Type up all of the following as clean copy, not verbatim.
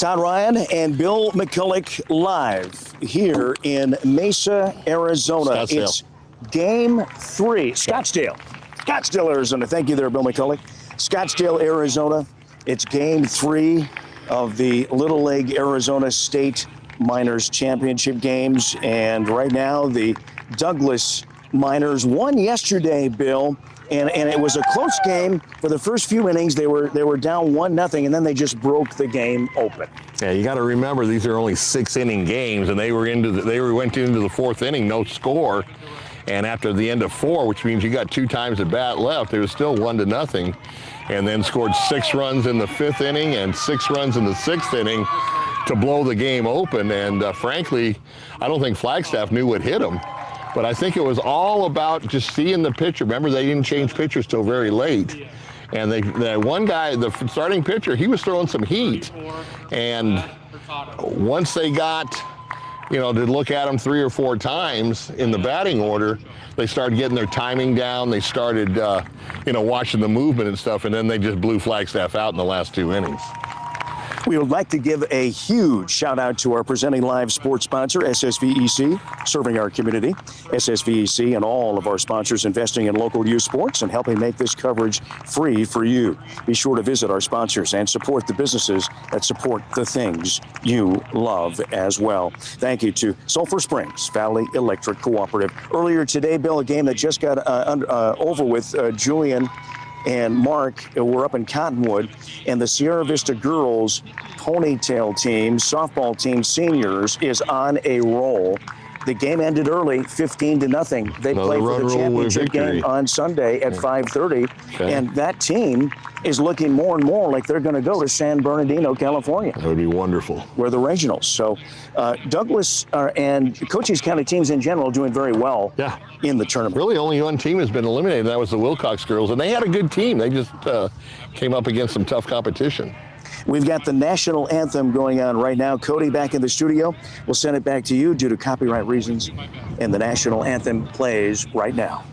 Todd Ryan and Bill McCulloch live here in Mesa, Arizona. Scottsdale. It's game 3. Scottsdale, Arizona. Thank you there, Bill McCulloch. Scottsdale, Arizona. It's game 3 of the Little League Arizona State Minors Championship games. And right now, the Douglas Miners won yesterday, Bill. And it was a close game for the first few innings. They were down 1-0, and then they just broke the game open. Yeah, you got to remember these are only 6-inning games, and they went into the 4th inning, no score. And after the end of 4, which means you got 2 times at bat left, it was still 1-0, and then scored 6 runs in the 5th inning and 6 runs in the 6th inning to blow the game open. And frankly, I don't think Flagstaff knew what hit them. But I think it was all about just seeing the pitcher. Remember, they didn't change pitchers till very late. And the one guy, the starting pitcher, he was throwing some heat. And once they got, to look at him 3 or 4 times in the batting order, they started getting their timing down. They started, watching the movement and stuff. And then they just blew Flagstaff out in the last 2 innings. We would like to give a huge shout out to our presenting live sports sponsor, SSVEC, serving our community. SSVEC and all of our sponsors investing in local youth sports and helping make this coverage free for you. Be sure to visit our sponsors and support the businesses that support the things you love as well. Thank you to Sulphur Springs Valley Electric Cooperative. Earlier today, Bill, a game that just got over with. Julian and Mark were up in Cottonwood, and the Sierra Vista girls ponytail team, softball team, seniors, is on a roll. The game ended early, 15-0. They played for the championship game on Sunday at 5:30, and that team is looking more and more like they're going to go to San Bernardino, California. That would be wonderful. We're the regionals. So Douglas and Cochise County teams in general doing very well in the tournament. Really, only one team has been eliminated, and that was the Wilcox girls, and they had a good team. They just came up against some tough competition. We've got the national anthem going on right now. Cody back in the studio. We'll send it back to you due to copyright reasons, and the national anthem plays right now.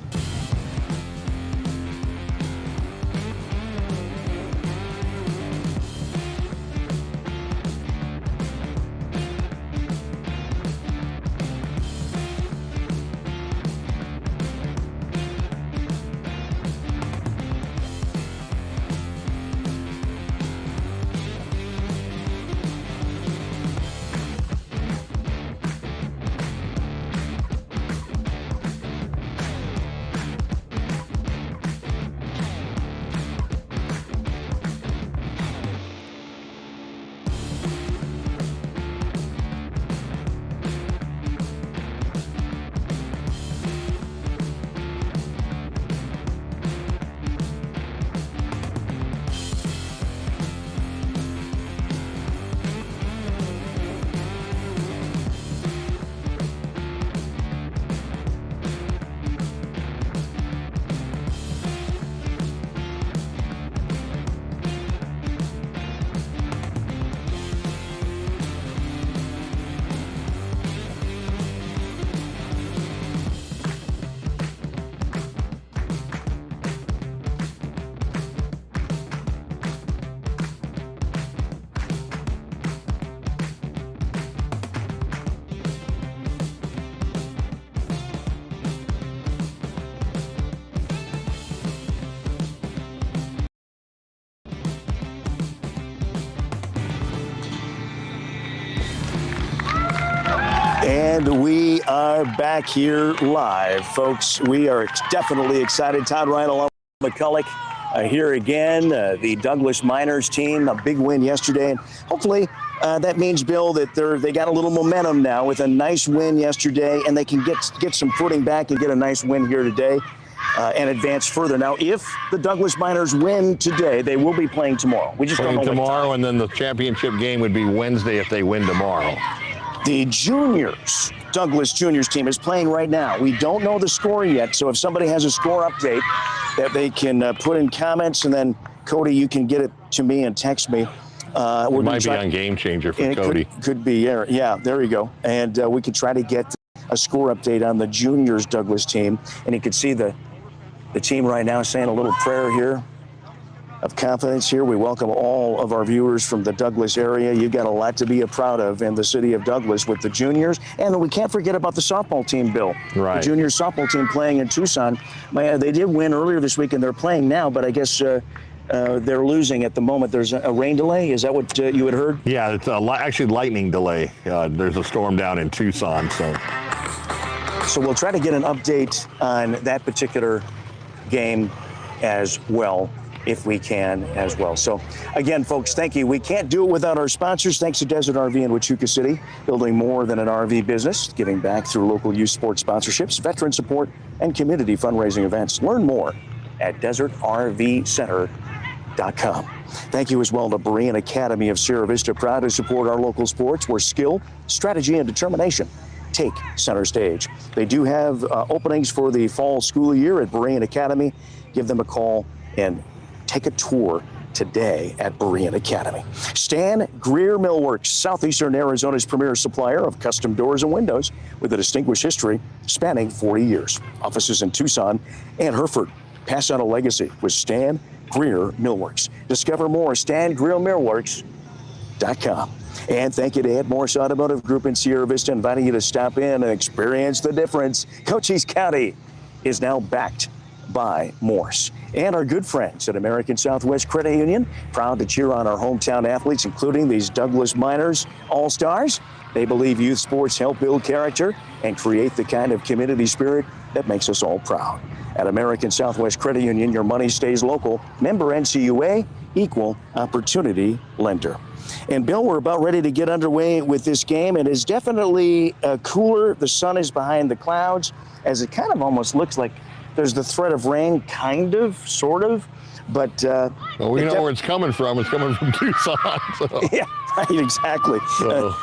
And we are back here live, folks. We are definitely excited. Todd Ryan along with McCulloch here again. The Douglas Miners team, a big win yesterday. And hopefully that means, Bill, that they got a little momentum now with a nice win yesterday, and they can get some footing back and get a nice win here today and advance further. Now, if the Douglas Miners win today, they will be playing tomorrow. We just don't know tomorrow, and then the championship game would be Wednesday if they win tomorrow. The juniors, Douglas Juniors team is playing right now. We don't know the score yet, so if somebody has a score update that they can put in comments, and then, Cody, you can get it to me and text me. It might be on Game Changer for Cody. Could be, yeah, there you go. And we could try to get a score update on the juniors Douglas team, and you could see the team right now saying a little prayer here. of confidence here. We welcome all of our viewers from the Douglas area. You've got a lot to be proud of in the city of Douglas with the juniors. And we can't forget about the softball team, Bill. Right. The junior softball team playing in Tucson. They did win earlier this week, and they're playing now, but I guess they're losing at the moment. There's a rain delay. Is that what you had heard? Yeah, it's actually lightning delay. There's a storm down in Tucson, So we'll try to get an update on that particular game as well, if we can as well. So again, folks, thank you. We can't do it without our sponsors. Thanks to Desert RV in Huachuca City, building more than an RV business, giving back through local youth sports sponsorships, veteran support, and community fundraising events. Learn more at desertrvcenter.com. Thank you as well to BEREAN Academy of Sierra Vista, proud to support our local sports where skill, strategy, and determination take center stage. They do have openings for the fall school year at BEREAN Academy. Give them a call and take a tour today at BEREAN Academy. Stan Greer Millworks, Southeastern Arizona's premier supplier of custom doors and windows with a distinguished history spanning 40 years. Offices in Tucson and Hereford. Pass on a legacy with Stan Greer Millworks. Discover more at stangreermillworks.com. And thank you to MORSE Automotive Group in Sierra Vista, inviting you to stop in and experience the difference. Cochise County is now backed by MORSE. And our good friends at American Southwest Credit Union, proud to cheer on our hometown athletes, including these Douglas Miners All-Stars. They believe youth sports help build character and create the kind of community spirit that makes us all proud. At American Southwest Credit Union, your money stays local. Member NCUA, equal opportunity lender. And Bill, we're about ready to get underway with this game. It is definitely cooler. The sun is behind the clouds, as it kind of almost looks like there's the threat of rain, kind of, sort of. But well, we know where it's coming from. It's coming from Tucson. So. Yeah, right, exactly.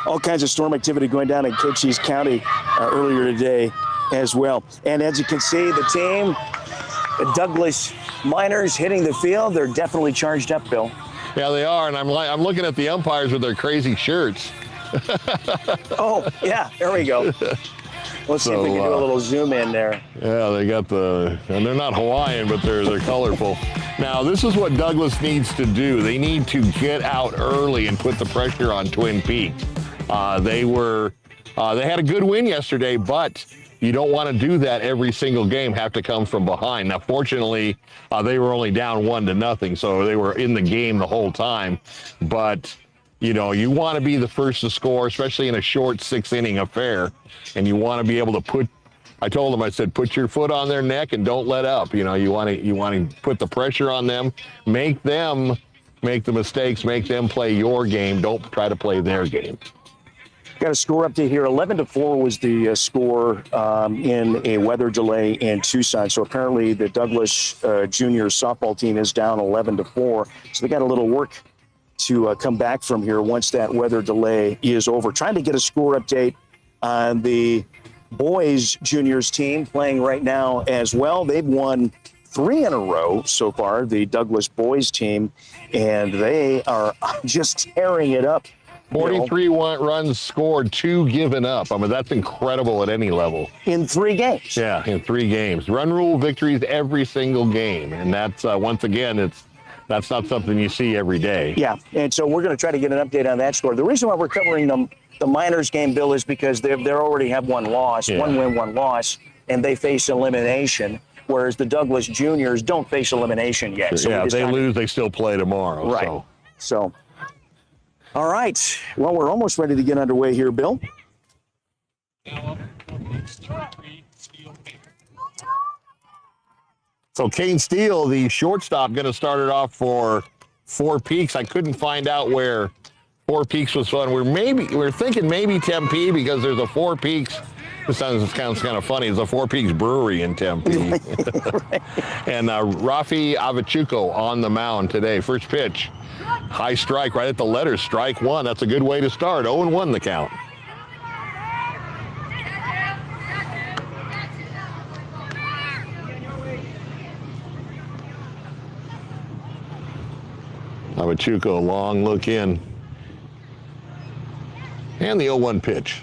All kinds of storm activity going down in Cochise County earlier today as well. And as you can see, the team, the Douglas Miners hitting the field. They're definitely charged up, Bill. Yeah, they are, and I'm looking at the umpires with their crazy shirts. Oh, yeah, there we go. Let's see if we can do a little zoom in there. Yeah, they got and they're not Hawaiian, but they're colorful. Now, this is what Douglas needs to do. They need to get out early and put the pressure on Twin Peaks. They had a good win yesterday, but you don't want to do that every single game, have to come from behind. Now, fortunately, they were only down 1-0, so they were in the game the whole time. But, you know, you want to be the first to score, especially in a short 6-inning affair. And you want to be able to I told them, I said, put your foot on their neck and don't let up. You know, you want to put the pressure on them, make them make the mistakes, make them play your game. Don't try to play their game. Got a score update here. 11-4 was the score in a weather delay in Tucson. So apparently the Douglas junior softball team is down 11-4. So they got a little work to come back from here once that weather delay is over. Trying to get a score update on the boys juniors team playing right now as well. They've won 3 in a row so far, the Douglas boys team, and they are just tearing it up. 43 runs scored, 2 given up. I mean, that's incredible at any level. In 3 games. Yeah, in 3 games. Run rule victories every single game. And that's, once again, that's not something you see every day. Yeah, and so we're going to try to get an update on that score. The reason why we're covering the Miners game, Bill, is because they already have 1 loss, 1 win, 1 loss, and they face elimination, whereas the Douglas juniors don't face elimination yet. So yeah, if they lose, they still play tomorrow. Right. So all right. Well, we're almost ready to get underway here, Bill. So Kane Steele, the shortstop, going to start it off for Four Peaks. I couldn't find out where Four Peaks was from. We're thinking maybe Tempe, because there's a Four Peaks. This sounds kind of funny. There's a Four Peaks brewery in Tempe. Right. And Rafi Avachuco on the mound today. First pitch. High strike right at the letters, strike 1. That's a good way to start. 0-1 the count. Avachuco, long look in. And the 0-1 pitch.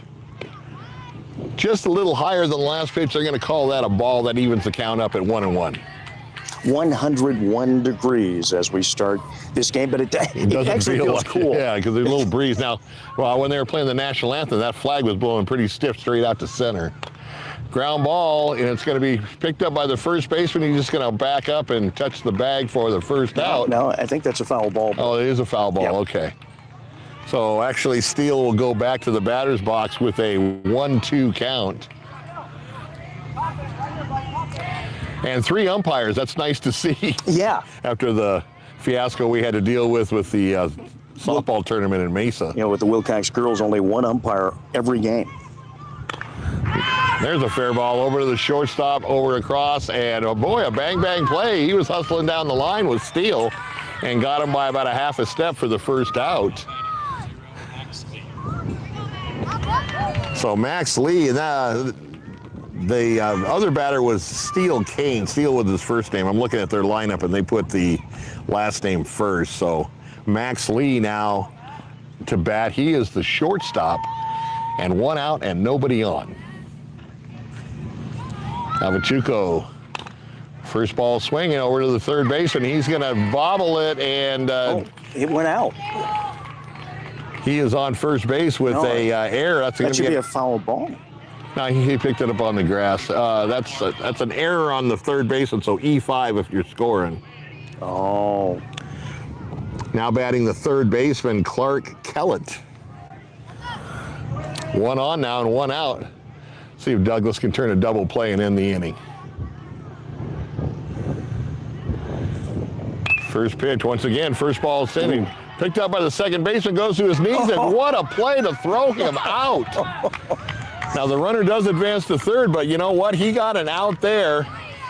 Just a little higher than the last pitch. They're going to call that a ball. That evens the count up at 1-1. 101 degrees as we start this game, but it doesn't actually feel feels like cool. Yeah, because there's a little breeze. Now, well, when they were playing the national anthem, that flag was blowing pretty stiff straight out to center. Ground ball, and it's going to be picked up by the first baseman. He's just going to back up and touch the bag for the first out. No, I think that's a foul ball. Oh, it is a foul ball. Yep. Okay. So actually, Steele will go back to the batter's box with a 1-2 count. And 3 umpires. That's nice to see. Yeah. After the fiasco we had to deal with the softball tournament in Mesa. You know, with the Wilcox girls, only 1 umpire every game. There's a fair ball over to the shortstop, over across, and oh boy, a bang play. He was hustling down the line with Steele and got him by about a half a step for the first out. So Max Lee, and the other batter was Steele Kane. Steele was his first name. I'm looking at their lineup, and they put the last name first. So Max Lee now to bat. He is the shortstop, and 1 out and nobody on. Avachuco, first ball swinging over to the third baseman. He's going to bobble it, and it went out. He is on first base with a error. That should be a foul ball. No, he picked it up on the grass. That's an error on the third baseman, so E5 if you're scoring. Oh. Now batting the third baseman, Clark Kellett. 1 on now and 1 out. See if Douglas can turn a double play and end the inning. First pitch, once again, first ball inning. Picked up by the second baseman, goes to his knees, and what a play to throw him out. Now the runner does advance to third, but you know what? He got an out there,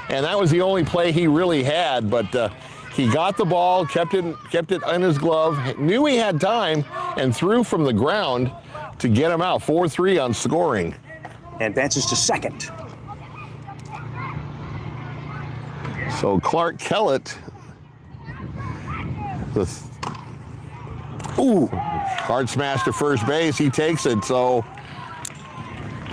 and that was the only play he really had, but he got the ball, kept it in his glove, knew he had time, and threw from the ground to get him out. 4-3 on scoring. Advances to second. So Clark Kellett, hard smash to first base. He takes it. So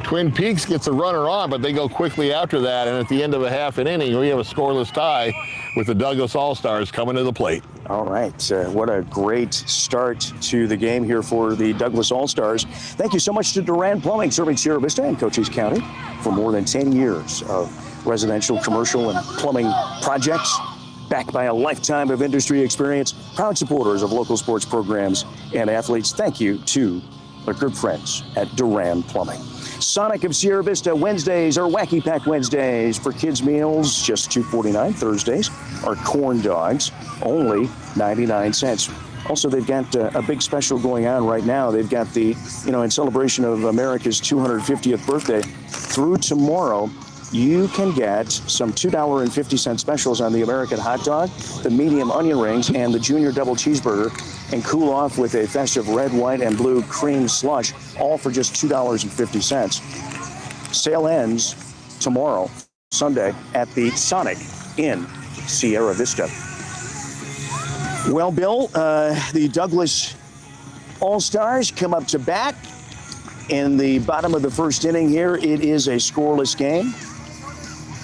Twin Peaks gets a runner on, but they go quickly after that. And at the end of a half an inning, we have a scoreless tie with the Douglas All-Stars coming to the plate. All right. What a great start to the game here for the Douglas All-Stars. Thank you so much to Duran Plumbing, serving Sierra Vista and Cochise County for more than 10 years of residential, commercial, and plumbing projects. Backed by a lifetime of industry experience, proud supporters of local sports programs and athletes. Thank you to our good friends at Duran Plumbing. Sonic of Sierra Vista Wednesdays are Wacky Pack Wednesdays. For kids' meals, just $2.49. Thursdays are corn dogs, only 99 cents. Also, they've got a big special going on right now. They've got the, in celebration of America's 250th birthday, through tomorrow, you can get some $2.50 specials on the American hot dog, the medium onion rings, and the junior double cheeseburger, and cool off with a festive red, white, and blue cream slush, all for just $2.50. Sale ends tomorrow, Sunday, at the Sonic in Sierra Vista. Well, Bill, the Douglas All-Stars come up to bat in the bottom of the first inning here. It is a scoreless game.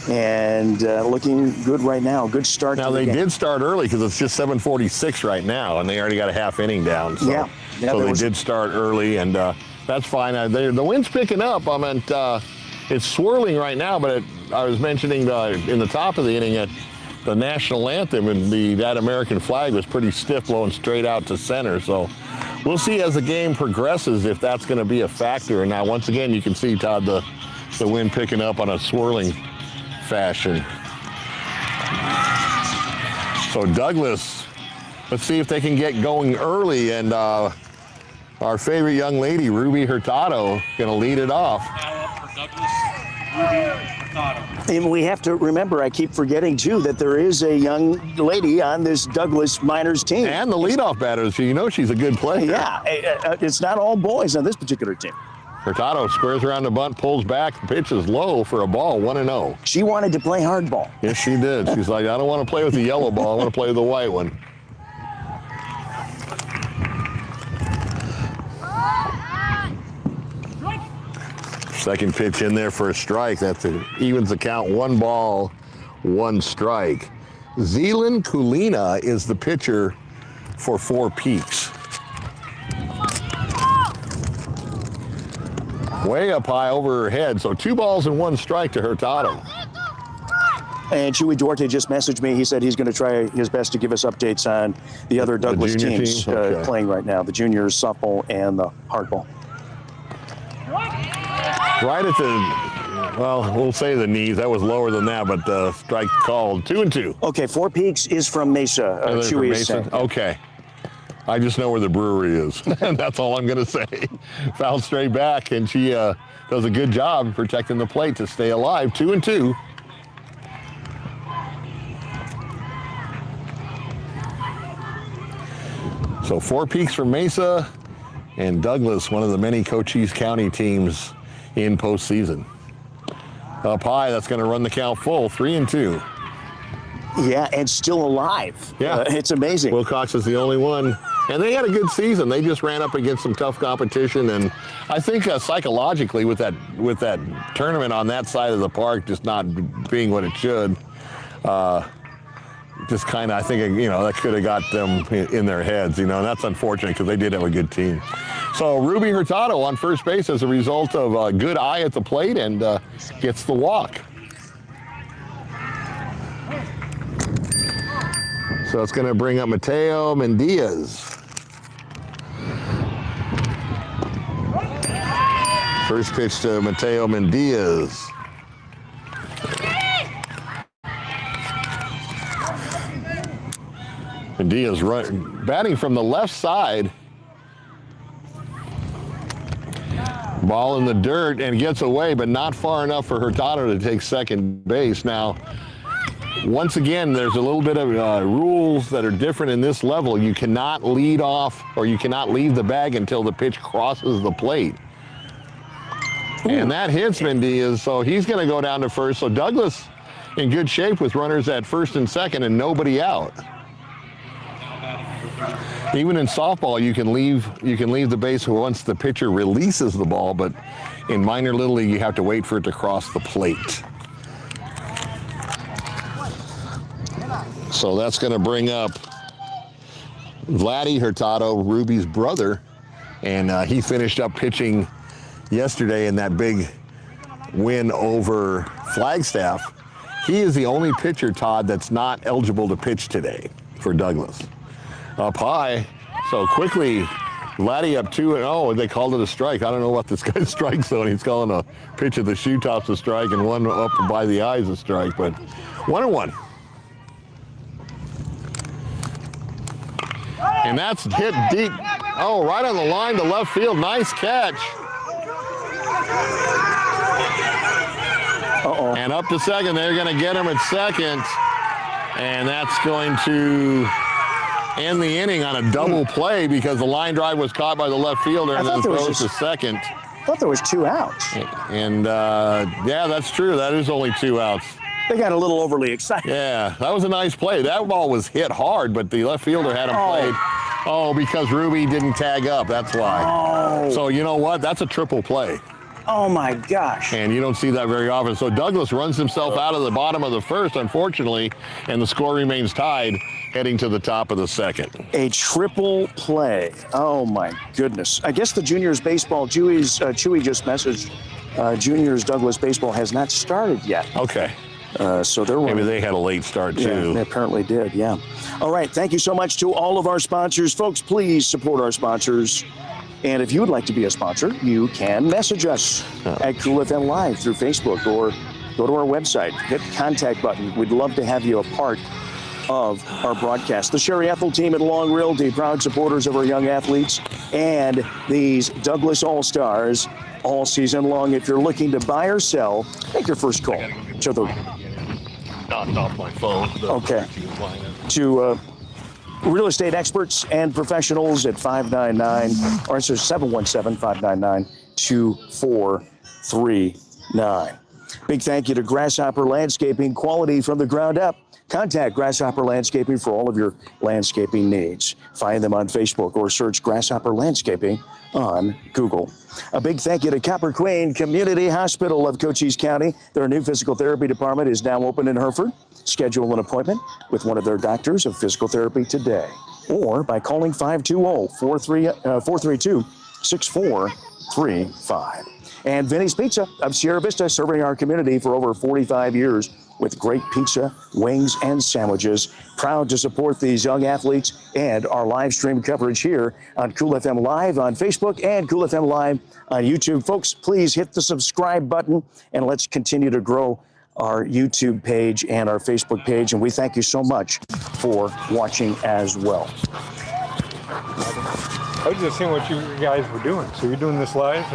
And looking good right now. Good start. Now they did start early because it's just 7:46 right now, and they already got a half inning down. So, yeah so they did start early, and that's fine. The wind's picking up. I mean, it's swirling right now, but I was mentioning in the top of the inning at the national anthem, and that American flag was pretty stiff, blowing straight out to center. So we'll see as the game progresses if that's going to be a factor. And now, once again, you can see, Todd, the wind picking up on a swirling fashion. So Douglas, let's see if they can get going early, and our favorite young lady, Ruby Hurtado, gonna lead it off. And we have to remember, I keep forgetting too, that there is a young lady on this Douglas Miners team. And the leadoff batter, so you know she's a good player. Yeah, it's not all boys on this particular team. Hurtado squares around the bunt, pulls back, the pitch is low for a ball, 1-0. She wanted to play hardball. Yes, she did. She's like, I don't want to play with the yellow ball, I want to play with the white one. Second pitch in there for a strike. That evens the count. 1 ball, 1 strike. Zealand Kulina is the pitcher for Four Peaks. Way up high over her head, so 2 balls and 1 strike to Hurtado. And Chewy Duarte just messaged me. He said he's going to try his best to give us updates on the other Douglas teams Okay. playing right now, the juniors, softball, and the hardball. Right at the, well, we'll say the knees. That was lower than that, but strike called. 2-2. Okay, Four Peaks is from Mesa. Chewy is saying. Okay. I just know where the brewery is. That's all I'm going to say. Fouled straight back, and she does a good job protecting the plate to stay alive. 2-2. So Four Peaks from Mesa, and Douglas, one of the many Cochise County teams in postseason. Up high, that's going to run the count full. 3-2. Yeah, and still alive. Yeah. It's amazing. Wilcox is the only one. And they had a good season. They just ran up against some tough competition, and I think psychologically with that tournament on that side of the park just not being what it should, just kind of, I think, that could have got them in their heads, and that's unfortunate because they did have a good team. So Ruby Hurtado on first base as a result of a good eye at the plate and gets the walk. So it's going to bring up Mateo Mendiaz. First pitch to Mateo Mendiaz. Mendiaz batting from the left side. Ball in the dirt and gets away, but not far enough for Hurtado to take second base. Now, once again, there's a little bit of rules that are different in this level. You cannot lead off or you cannot leave the bag until the pitch crosses the plate. Ooh. And that hits Mendiaz, so he's going to go down to first. So Douglas in good shape with runners at first and second and nobody out. Even in softball, you can leave the base once the pitcher releases the ball, but in minor little league, you have to wait for it to cross the plate. So that's going to bring up Vladdy Hurtado, Ruby's brother, and he finished up pitching yesterday in that big win over Flagstaff. He is the only pitcher, Todd, that's not eligible to pitch today for Douglas. Up high, so quickly, Vladdy up 2-0, they called it a strike. I don't know what this guy's strike zone. He's calling a pitch of the shoe tops a strike and one up by the eyes a strike, but 1-1. And that's hit deep. Oh, right on the line to left field. Nice catch. Uh-oh. And up to second. They're going to get him at second. And that's going to end the inning on a double play because the line drive was caught by the left fielder and then throws to second. I thought there was 2 outs. And, yeah, that's true. That is only 2 outs. They got a little overly excited. Yeah, that was a nice play. That ball was hit hard, but the left fielder had him played. Oh, because Ruby didn't tag up, that's why. Oh. So you know what? That's a triple play. Oh, my gosh. And you don't see that very often. So Douglas runs himself out of the bottom of the first, unfortunately, and the score remains tied heading to the top of the second. A triple play. Oh, my goodness. I guess the juniors baseball, Chewy just messaged, juniors Douglas baseball has not started yet. Okay. So they're maybe they had a late start too. Yeah, they apparently did, yeah. All right, thank you so much to all of our sponsors. Folks, please support our sponsors. And if you would like to be a sponsor, you can message us at Cool FM Live through Facebook or go to our website, hit the contact button. We'd love to have you a part of our broadcast. The Sherry Ethel team at Long Realty, proud supporters of our young athletes and these Douglas All-Stars all season long. If you're looking to buy or sell, make your first call to the off my phone. Okay. To real estate experts and professionals at 717-599-2439. Big thank you to Grasshopper Landscaping, quality from the ground up. Contact Grasshopper Landscaping for all of your landscaping needs. Find them on Facebook or search Grasshopper Landscaping on Google. A big thank you to Copper Queen Community Hospital of Cochise County. Their new physical therapy department is now open in Hereford. Schedule an appointment with one of their doctors of physical therapy today, or by calling 520-432-6435. And Vinny's Pizza of Sierra Vista, serving our community for over 45 years with great pizza, wings, and sandwiches. Proud to support these young athletes and our live stream coverage here on Cool FM Live on Facebook and Cool FM Live on YouTube. Folks, please hit the subscribe button and let's continue to grow our YouTube page and our Facebook page. And we thank you so much for watching as well. I was just seeing what you guys were doing. So you're doing this live?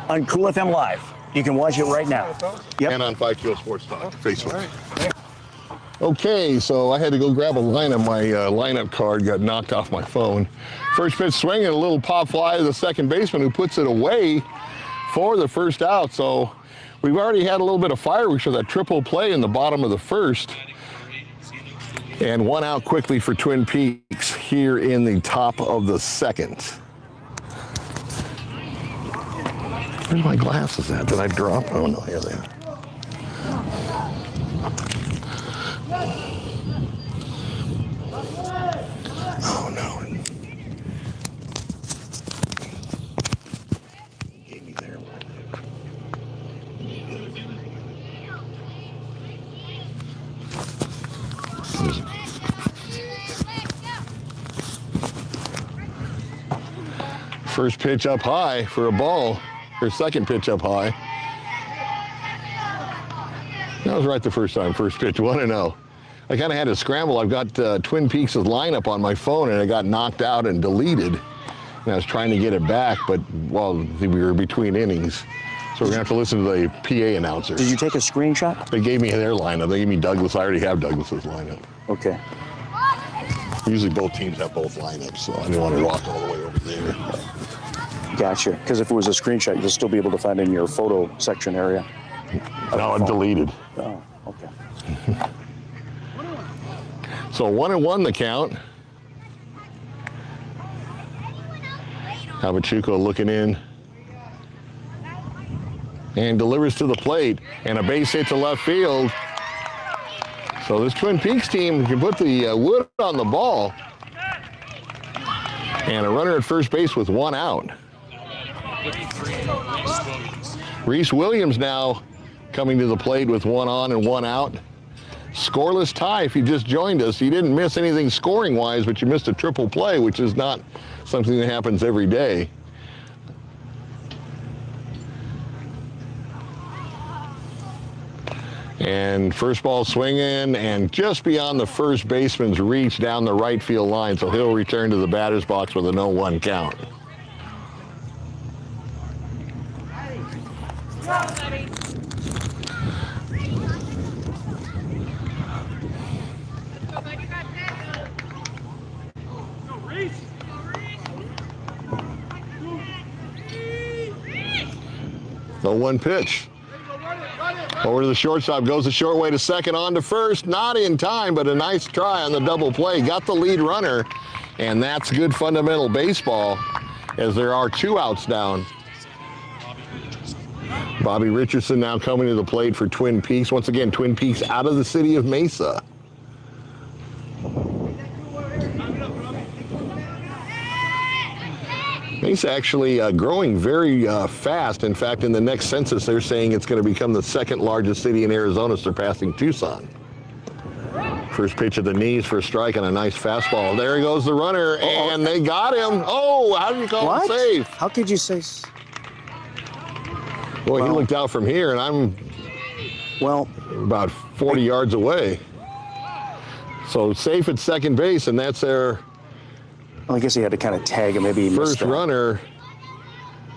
On Cool FM Live. You can watch it right now. Yep. And on 5 Kilo Sports Talk, Facebook. Right. Okay, so I had to go grab a lineup. My lineup card got knocked off my phone. First pitch swinging, a little pop fly to the second baseman who puts it away for the first out. So we've already had a little bit of fireworks with that triple play in the bottom of the first. And one out quickly for Twin Peaks here in the top of the second. Where's my glasses at? Did I drop? Oh no, here they are. Oh no. Gave me there. First pitch up high for a ball. Her second pitch up high. That was right the first time. First pitch, 1-0. I kind of had to scramble. I've got Twin Peaks' lineup on my phone, and it got knocked out and deleted. And I was trying to get it back, but well, we were between innings. So we're gonna have to listen to the PA announcer. Did you take a screenshot? They gave me their lineup. They gave me Douglas. I already have Douglas's lineup. Okay. Usually both teams have both lineups, so I didn't want to walk all the way over there. Gotcha. Because if it was a screenshot, you'll still be able to find it in your photo section area. No, I'm deleted. Oh, okay. So 1-1 the count. Havachuco looking in. And delivers to the plate. And a base hit to left field. So this Twin Peaks team can put the wood on the ball. And a runner at first base with one out. Reese Williams now coming to the plate with one on and one out. Scoreless tie if you just joined us. You didn't miss anything scoring-wise, but you missed a triple play, which is not something that happens every day. And first ball swinging, and just beyond the first baseman's reach down the right field line, so he'll return to the batter's box with a 0-1 count. The one pitch. Over to the shortstop, goes the short way to second, on to first. Not in time, but a nice try on the double play. Got the lead runner, and that's good fundamental baseball as there are two outs down. Bobby Richardson now coming to the plate for Twin Peaks. Once again, Twin Peaks out of the city of Mesa. Mesa actually growing very fast. In fact, in the next census, they're saying it's going to become the second largest city in Arizona, surpassing Tucson. First pitch at the knees for a strike and a nice fastball. There goes the runner, and they got him. Oh, how did you call it safe? How could you say? Boy, he looked out from here, and I'm about 40 yards away. So safe at second base, and that's their I guess he had to kind of tag him. Maybe he first runner.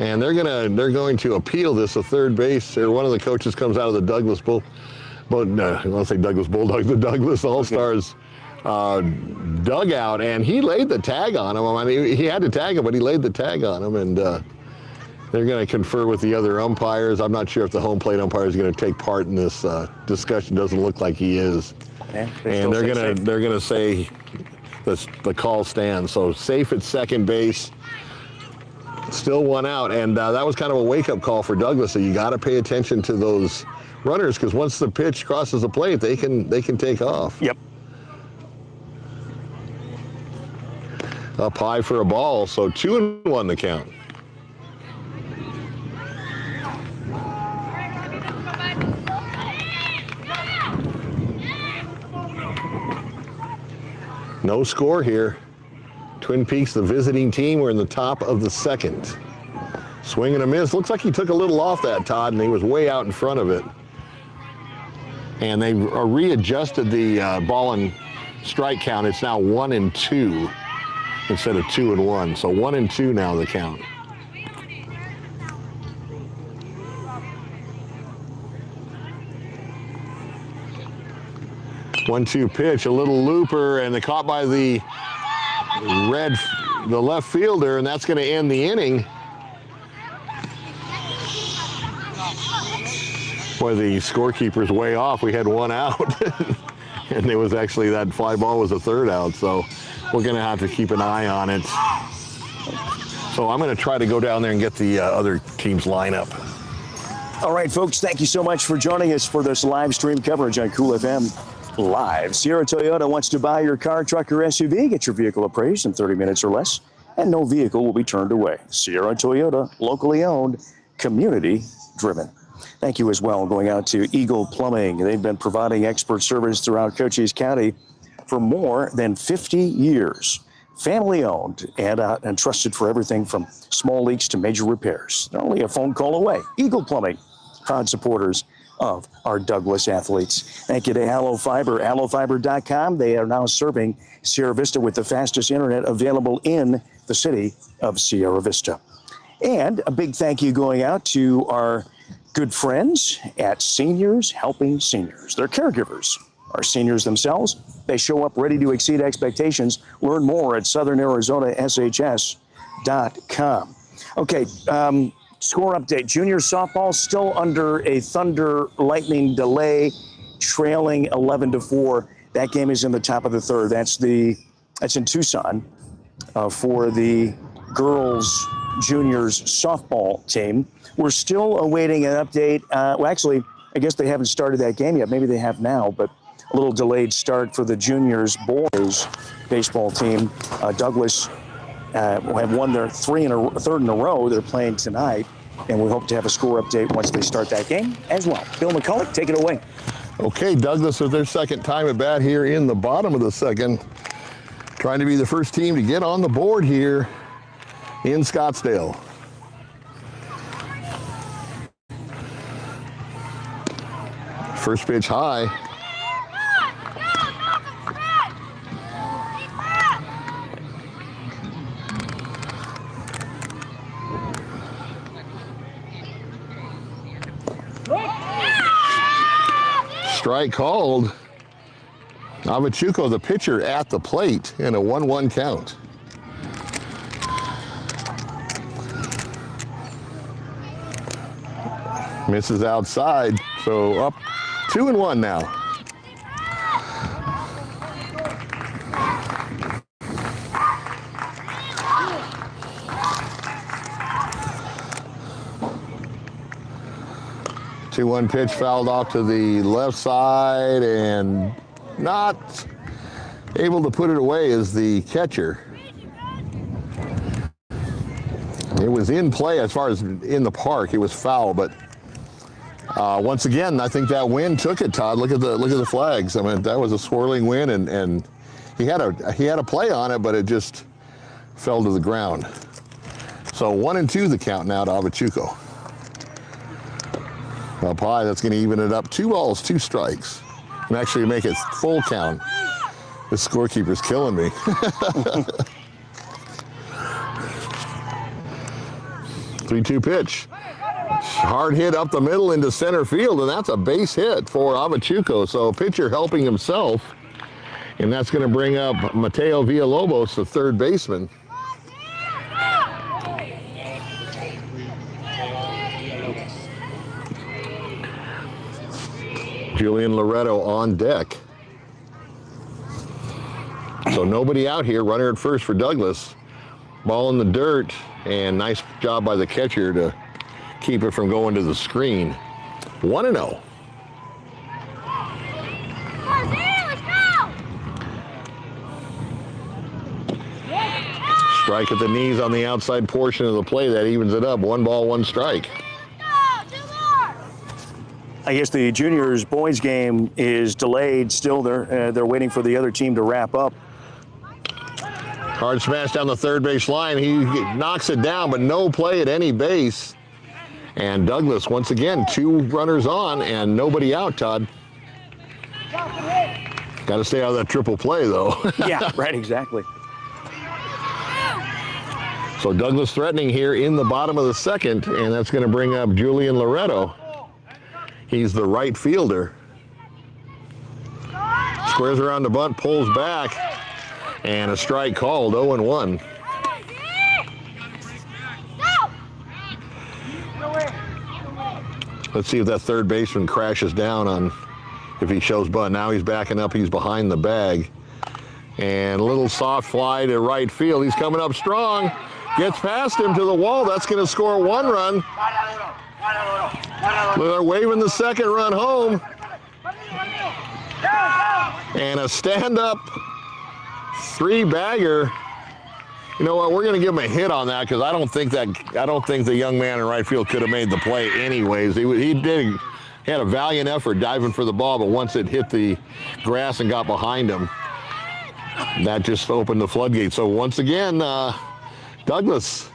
And they're going to appeal this to third base. Or one of the coaches comes out of the Douglas I want to say Douglas Bulldogs, the Douglas All-Stars dugout, and he laid the tag on him. I mean, he had to tag him, but he laid the tag on him, and they're going to confer with the other umpires. I'm not sure if the home plate umpire is going to take part in this discussion. Doesn't look like he is. Yeah, And they're gonna say the call stands. So safe at second base. Still one out, and that was kind of a wake-up call for Douglas. So you got to pay attention to those runners, because once the pitch crosses the plate, they can take off. Yep. Up high for a ball, so 2-1 the count. No score here. Twin Peaks, the visiting team, were in the top of the second. Swing and a miss. Looks like he took a little off that, Todd, and he was way out in front of it. And they readjusted the ball and strike count. It's now 1-2 instead of 2-1. So 1-2 now the count. One-two pitch, a little looper, and they caught by the left fielder, and that's going to end the inning. Boy, the scorekeeper's way off. We had one out, and it was actually that fly ball was a third out, so we're going to have to keep an eye on it. So I'm going to try to go down there and get the other team's lineup. All right, folks, thank you so much for joining us for this live stream coverage on Cool FM Live. Sierra Toyota wants to buy your car, truck, or SUV. Get your vehicle appraised in 30 minutes or less, and no vehicle will be turned away. Sierra Toyota, locally owned, community driven. Thank you as well going out to Eagle Plumbing. They've been providing expert service throughout Cochise County for more than 50 years. Family owned and trusted for everything from small leaks to major repairs. They're only a phone call away. Eagle Plumbing, proud supporters of our Douglas athletes. Thank you to Allo Fiber, allofiber.com. They are now serving Sierra Vista with the fastest internet available in the city of Sierra Vista. And a big thank you going out to our good friends at Seniors Helping Seniors. They're caregivers, our seniors themselves. They show up ready to exceed expectations. Learn more at southernarizonaSHS.com. Okay, score update. Junior softball still under a Thunder Lightning delay, trailing 11-4. That game is in the top of the third. That's in Tucson for the girls juniors softball team. We're still awaiting an update. Well, actually, I guess they haven't started that game yet. Maybe they have now, but a little delayed start for the juniors boys baseball team. Douglas have won their third in a row. They're playing tonight, and we hope to have a score update once they start that game as well. Bill McCulloch, take it away. Okay, Douglas is their second time at bat here in the bottom of the second, trying to be the first team to get on the board here in Scottsdale. First pitch high. Strike called. Avachuco, the pitcher, at the plate in a 1-1 count. Misses outside, so up 2-1 now. One pitch fouled off to the left side, and not able to put it away is the catcher. It was in play as far as in the park. It was foul, but once again, I think that wind took it, Todd. Look at the flags. I mean, that was a swirling wind, and he had a play on it, but it just fell to the ground. So 1-2 the count now to Avachuco. Up high, that's going to even it up. 2 balls, 2 strikes, and actually make it full count. This scorekeeper's killing me. 3-2 pitch. Hard hit up the middle into center field, and that's a base hit for Avachuco. So pitcher helping himself, and that's going to bring up Mateo Villalobos, the third baseman. Julian Loretto on deck. So nobody out here, runner at first for Douglas. Ball in the dirt, and nice job by the catcher to keep it from going to the screen. 1-0. Strike at the knees on the outside portion of the play. That evens it up. 1 ball, 1 strike. I guess the juniors boys game is delayed. Still, they're waiting for the other team to wrap up. Hard smash down the third base line. He knocks it down, but no play at any base. And Douglas, once again, 2 runners on and nobody out, Todd. Got to stay out of that triple play, though. Yeah, right, exactly. So Douglas threatening here in the bottom of the second, and that's going to bring up Julian Loretto. He's the right fielder. Squares around the bunt, pulls back, and a strike called, 0-1. Let's see if that third baseman crashes down on, if he shows bunt. Now he's backing up, he's behind the bag. And a little soft fly to right field. He's coming up strong. Gets past him to the wall. That's going to score 1 run. They're waving the second run home. And a stand-up 3-bagger. You know what? We're going to give him a hit on that because I don't think the young man in right field could have made the play anyways. He had a valiant effort diving for the ball, but once it hit the grass and got behind him, that just opened the floodgate. So once again, Douglas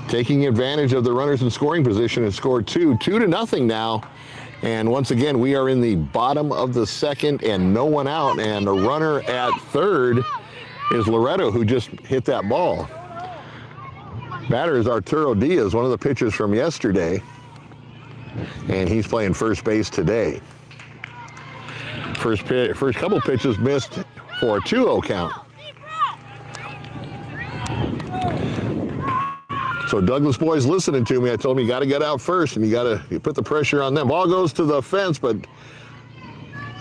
taking advantage of the runners in scoring position and scored 2-0 now. And once again, we are in the bottom of the second and no one out. And the runner at third is Loretto, who just hit that ball. Batter is Arturo Diaz, one of the pitchers from yesterday. And he's playing first base today. First couple pitches missed for a 2-0 count. So Douglas boys listening to me, I told him you got to get out first and you put the pressure on them. Ball goes to the fence, but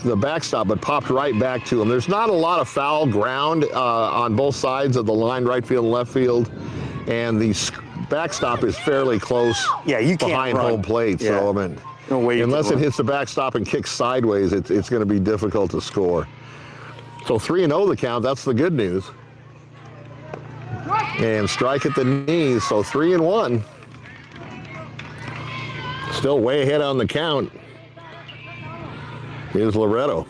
the backstop, but popped right back to him. There's not a lot of foul ground on both sides of the line, right field and left field, and the backstop is fairly close. Yeah, you can't behind run. Home plate. Yeah. So I mean, no way unless it hits the backstop and kicks sideways, it's going to be difficult to score. So 3-0 the count. That's the good news. And strike at the knees, so 3-1. Still way ahead on the count. Here's Loretto.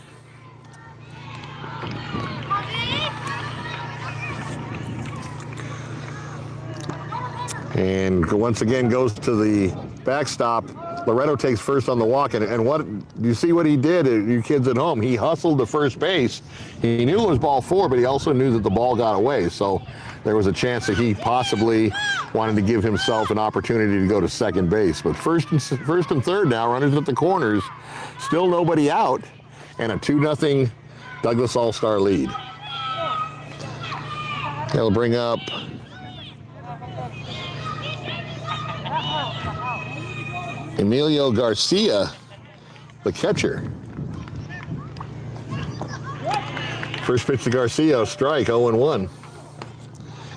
And once again goes to the backstop. Loretto takes first on the walk, and what you see what he did, you kids at home, he hustled to first base. He knew it was ball 4, but he also knew that the ball got away, so there was a chance that he possibly wanted to give himself an opportunity to go to second base. But first and third now, runners at the corners, still nobody out, and a 2-0 Douglas All-Star lead. They'll bring up Emilio Garcia, the catcher. First pitch to Garcia, strike, 0-1.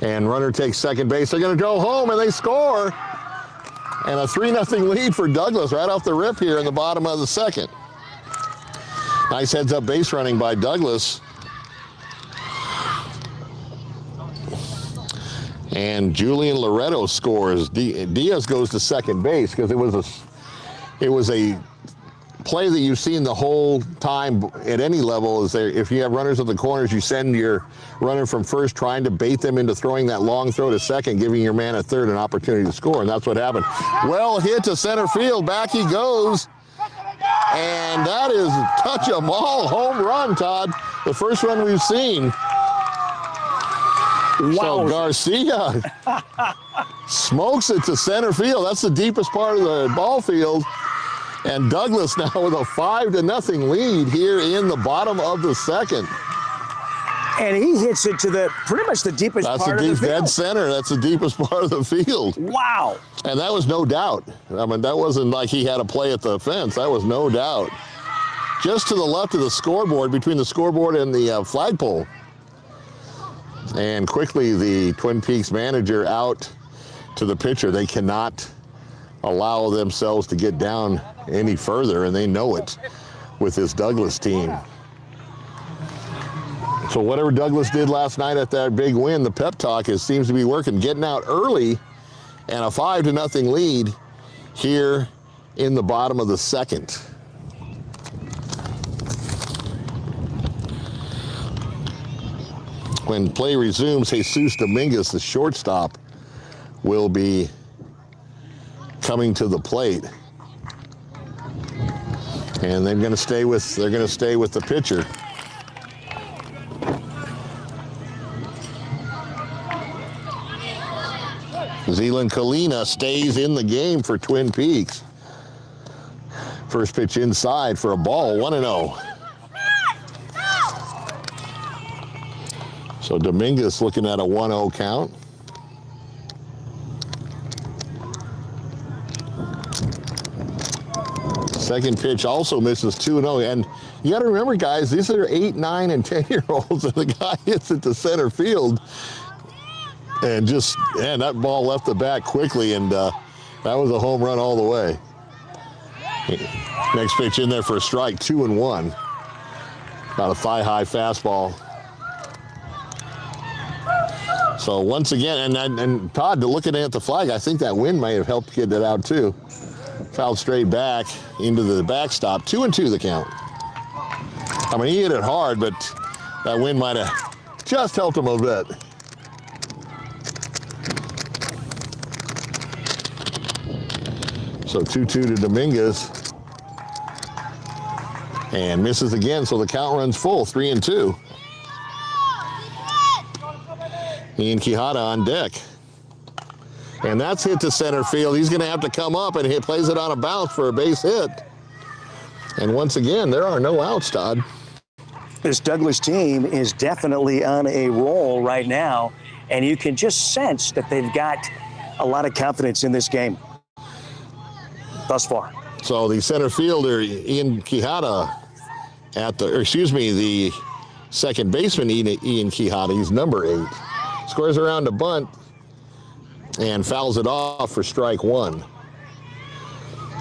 And runner takes second base. They're going to go home, and they score. And a 3-0 lead for Douglas right off the rip here in the bottom of the second. Nice heads-up base running by Douglas. And Julian Loretto scores. Diaz goes to second base because it was a play that you've seen the whole time at any level. Is there, if you have runners at the corners, you send your runner from first trying to bait them into throwing that long throw to second, giving your man at third an opportunity to score, and that's what happened. Well hit to center field, back he goes, and that is touch 'em all home run, Todd. The first one we've seen. Wow. So Garcia smokes it to center field. That's the deepest part of the ball field. And Douglas now with a 5-0 lead here in the bottom of the second. And he hits it to pretty much the deepest part of the field. That's the dead center. That's the deepest part of the field. Wow. And that was no doubt. I mean, that wasn't like he had a play at the fence. That was no doubt. just to the left of the scoreboard, between the scoreboard and the flagpole. And quickly the Twin Peaks manager out to the pitcher. They cannot allow themselves to get down any further, and they know it with this Douglas team. So whatever Douglas did last night at that big win, the pep talk seems to be working. Getting out early and a 5-0 lead here in the bottom of the second. When play resumes, Jesus Dominguez, the shortstop, will be coming to the plate. And they're going to stay with the pitcher. Zealand Kalina stays in the game for Twin Peaks. First pitch inside for a ball, 1-0. So Dominguez looking at a 1-0 count. Second pitch also misses 2-0. And you got to remember, guys, these are 8, 9, and 10-year-olds, and the guy hits it to center field. And that ball left the bat quickly, and that was a home run all the way. Next pitch in there for a strike, 2-1. About a thigh-high fastball. So once again, and Todd, looking at the flag, I think that wind may have helped get that out too. Fouled straight back into the backstop, 2-2 the count. I mean, he hit it hard, but that wind might have just helped him a bit. So 2-2 to Dominguez. And misses again, so the count runs full, 3-2. Ian Quijada on deck. And that's hit to center field. He's going to have to come up, and he plays it on a bounce for a base hit. And once again, there are no outs, Todd. This Douglas team is definitely on a roll right now, and you can just sense that they've got a lot of confidence in this game thus far. So the center fielder, Ian Quijada, the second baseman, Ian Quijada, he's number 8. Squares around a bunt and fouls it off for strike 1.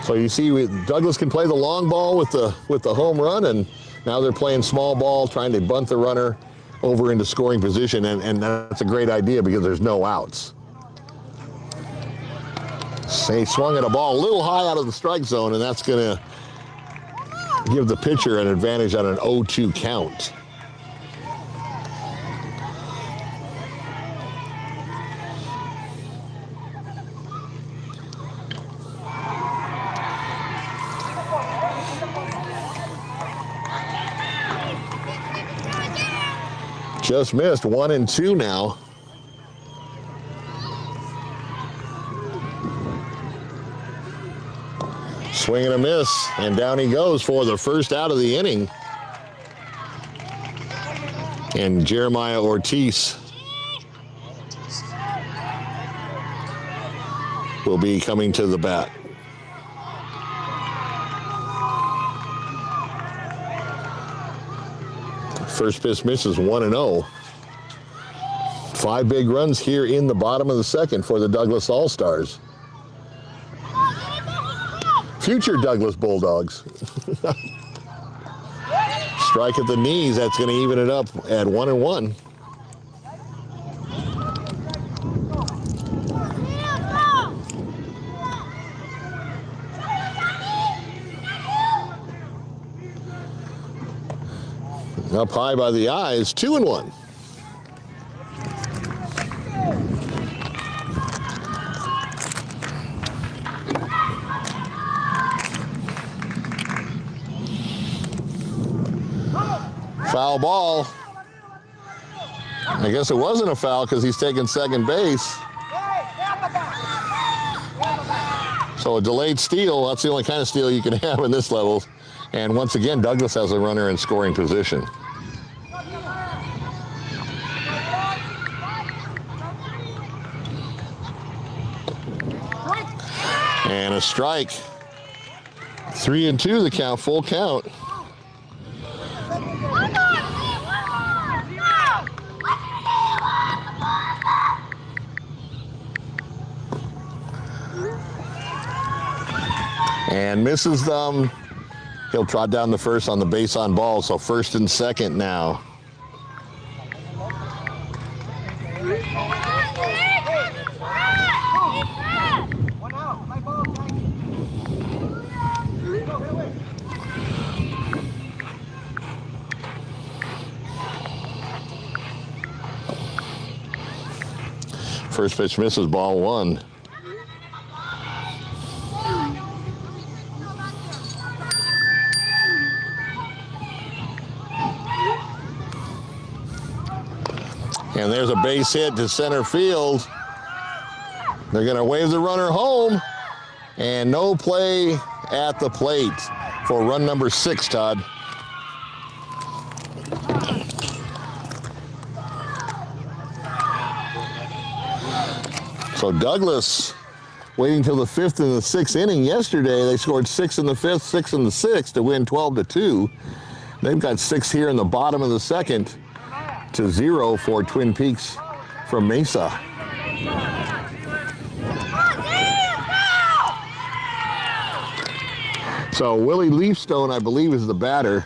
So you see, Douglas can play the long ball with the home run, and now they're playing small ball, trying to bunt the runner over into scoring position, and that's a great idea because there's no outs. He swung at a ball a little high out of the strike zone, and that's going to give the pitcher an advantage on an 0-2 count. Just missed, 1-2 now. Swing and a miss, and down he goes for the first out of the inning. And Jeremiah Ortiz will be coming to the bat. First pitch misses, 1-0. 5 big runs here in the bottom of the second for the Douglas All-Stars. Future Douglas Bulldogs. Strike at the knees, that's going to even it up at 1-1. Up high by the eyes, 2-1. Foul ball. I guess it wasn't a foul because he's taking second base. So a delayed steal, that's the only kind of steal you can have in this level. And once again, Douglas has a runner in scoring position. And a strike. 3-2 the count, full count. and misses them. He'll trot down the first on the base on ball, so first and second now. First pitch misses, ball one. And there's a base hit to center field. They're going to wave the runner home. And no play at the plate for run number 6, Todd. So Douglas waiting till the 5th and the 6th inning. Yesterday, they scored 6 in the 5th, 6 in the 6th to win 12-2. They've got 6 here in the bottom of the 2nd to 0 for Twin Peaks from Mesa. So Willie Leafstone, I believe, is the batter.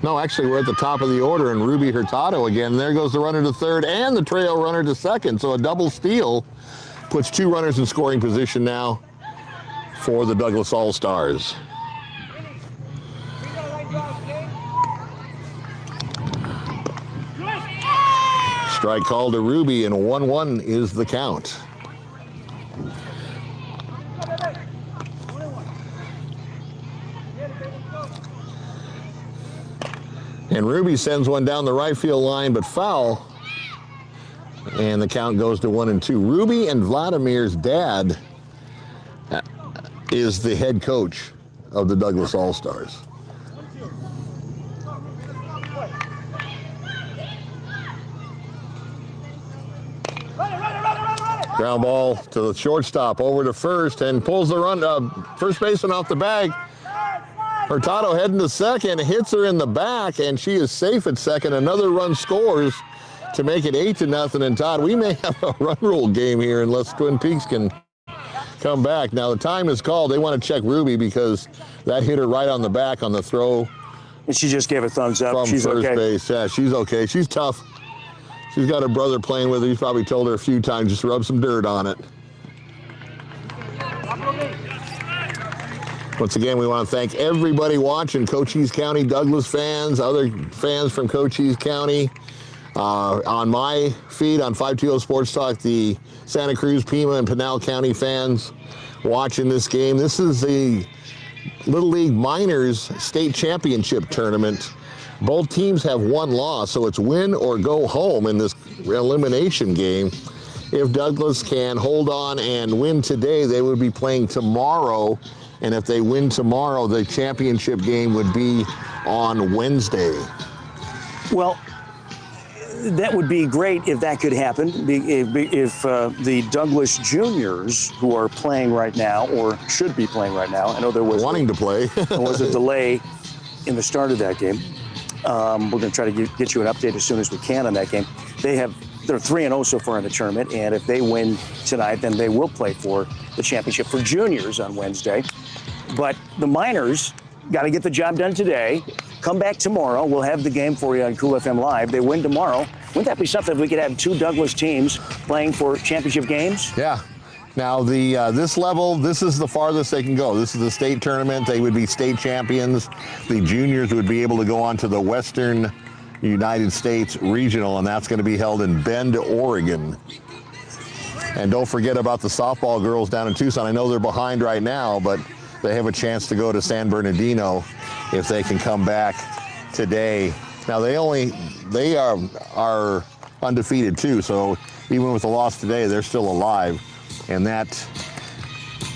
No, actually, we're at the top of the order, and Ruby Hurtado again. There goes the runner to third and the trail runner to second. So a double steal puts 2 runners in scoring position now for the Douglas All-Stars. Strike call to Ruby, and 1-1 is the count. And Ruby sends one down the right field line, but foul. And the count goes to 1-2. Ruby and Vladimir's dad is the head coach of the Douglas All-Stars. Ground ball to the shortstop, over to first, and pulls the run, first baseman off the bag. Hurtado heading to second, hits her in the back, and she is safe at second. Another run scores to make it 8-0. And Todd, we may have a run rule game here unless Twin Peaks can come back. Now the time is called. They want to check Ruby because that hit her right on the back on the throw. And she just gave a thumbs up. From she's first okay. base. Yeah, she's okay. She's tough. She's got her brother playing with her. He's probably told her a few times, just rub some dirt on it. Once again, we want to thank everybody watching, Cochise County Douglas fans, other fans from Cochise County. On my feed on 520 Sports Talk, the Santa Cruz, Pima, and Pinal County fans watching this game. This is the Little League Minors State Championship Tournament. Both teams have 1 loss, so it's win or go home in this elimination game. If Douglas can hold on and win today, they would be playing tomorrow. And if they win tomorrow, the championship game would be on Wednesday. Well, that would be great if that could happen. If the Douglas Juniors, who are playing right now, or should be playing right now, I know there was wanting to play. There was a delay in the start of that game. We're going to try to get you an update as soon as we can on that game. They're 3-0 so far in the tournament, and if they win tonight, then they will play for the championship for juniors on Wednesday. But the minors got to get the job done today. Come back tomorrow. We'll have the game for you on Cool FM Live. They win tomorrow. Wouldn't that be something if we could have 2 Douglas teams playing for championship games? Yeah. Now, this level, this is the farthest they can go. This is the state tournament. They would be state champions. The juniors would be able to go on to the Western United States Regional, and that's going to be held in Bend, Oregon. And don't forget about the softball girls down in Tucson. I know they're behind right now, but they have a chance to go to San Bernardino if they can come back today. Now, they are undefeated too, so even with the loss today, they're still alive. And that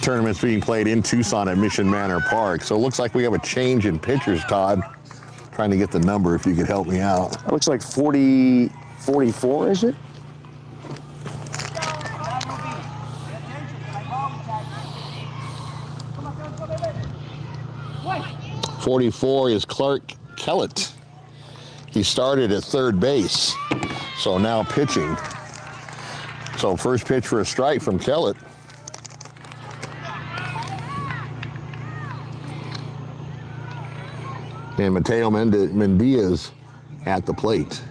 tournament's being played in Tucson at Mission Manor Park. So it looks like we have a change in pitchers, Todd. Trying to get the number, if you could help me out. It looks like 44, is it? .44 is Clark Kellett. He started at third base, so now pitching. So first pitch for a strike from Kellett. And Mateo Mendez at the plate,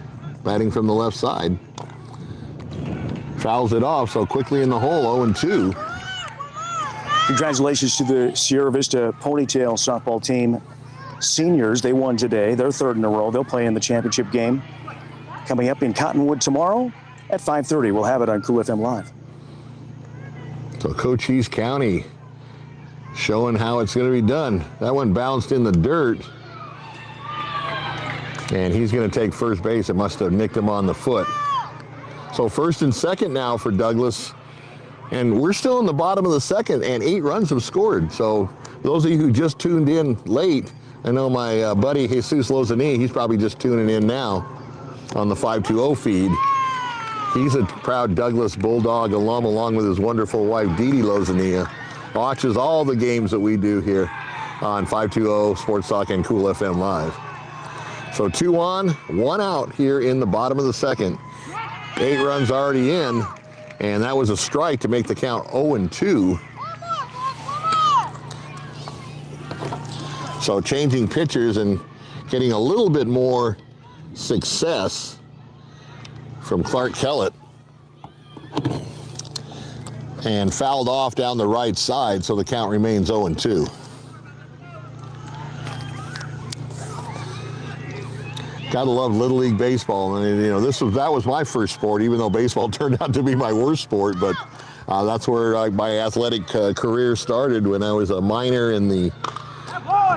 batting from the left side. Fouls it off, so quickly in the hole, 0-2. Congratulations to the Sierra Vista Ponytail softball team seniors. They won today. They're third in a row. They'll play in the championship game coming up in Cottonwood tomorrow at 5:30. We'll have it on Cool FM Live. So Cochise County showing how it's going to be done. That one bounced in the dirt. And he's going to take first base. It must have nicked him on the foot. So first and second now for Douglas. And we're still in the bottom of the second, and 8 runs have scored. So those of you who just tuned in late, I know my buddy Jesus Lozani, he's probably just tuning in now on the 520 feed. He's a proud Douglas Bulldog alum, along with his wonderful wife, Dee Dee Lozania. Watches all the games that we do here on 520 Sports Talk and Cool FM Live. So 2 on, 1 out here in the bottom of the second. 8 runs already in, and that was a strike to make the count 0-2. So changing pitchers and getting a little bit more success from Clark Kellett. And fouled off down the right side, so the count remains 0-2. Gotta love Little League baseball. I mean, you know, that was my first sport, even though baseball turned out to be my worst sport. But that's where my athletic career started, when I was a minor in the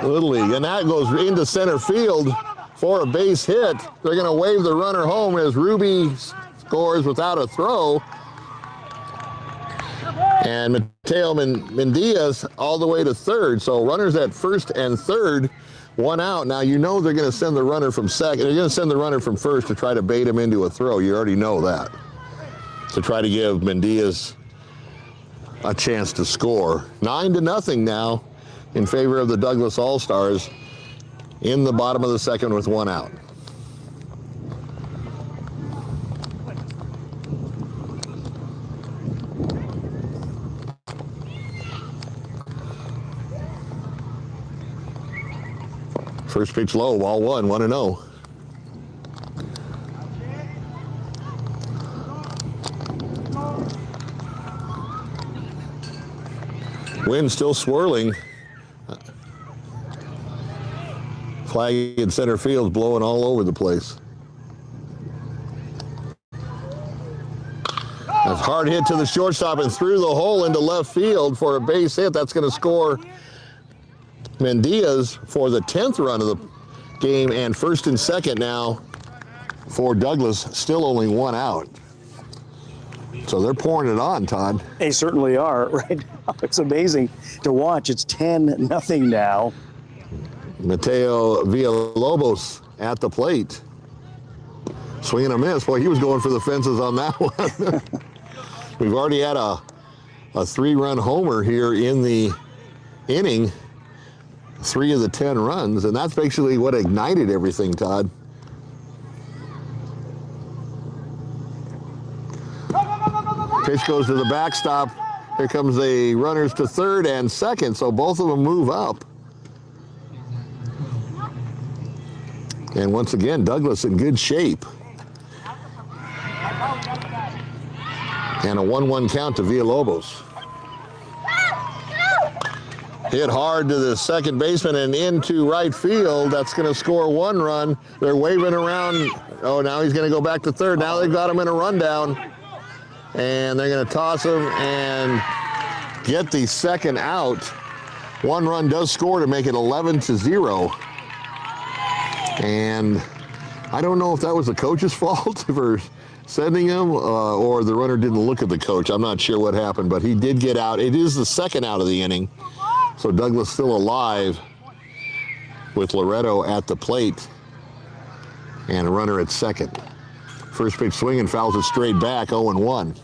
Little League. And that goes into center field for a base hit. They're gonna wave the runner home as Ruby scores without a throw. And Mateo Mendez all the way to third. So runners at first and third, 1 out. Now you know they're going to send the runner from second. They're going to send the runner from first to try to bait him into a throw. You already know that. To try to give Mendez a chance to score. 9-0 now in favor of the Douglas All-Stars in the bottom of the second with 1 out. First pitch low, ball 1, 1-0. Wind still swirling. Flag in center field blowing all over the place. That's a hard hit to the shortstop and through the hole into left field for a base hit. That's going to score Mendez for the 10th run of the game, and first and second now for Douglas, still only 1 out. So they're pouring it on, Todd. They certainly are right now. It's amazing to watch. It's 10-0 now. Mateo Villalobos at the plate. Swing and a miss. Boy, he was going for the fences on that one. We've already had a 3-run homer here in the inning. 3 of the 10 runs, and that's basically what ignited everything, Todd. Pitch goes to the backstop. Here comes the runners to third and second, so both of them move up. And once again, Douglas in good shape. And a 1-1 count to Villalobos. Hit hard to the second baseman and into right field. That's going to score 1 run. They're waving around. Oh, now he's going to go back to third. Now they've got him in a rundown. And they're going to toss him and get the second out. 1 run does score to make it 11-0. And I don't know if that was the coach's fault for sending him or the runner didn't look at the coach. I'm not sure what happened, but he did get out. It is the second out of the inning. So Douglas still alive with Loretto at the plate and a runner at second. First pitch swinging, fouls it straight back, 0-1.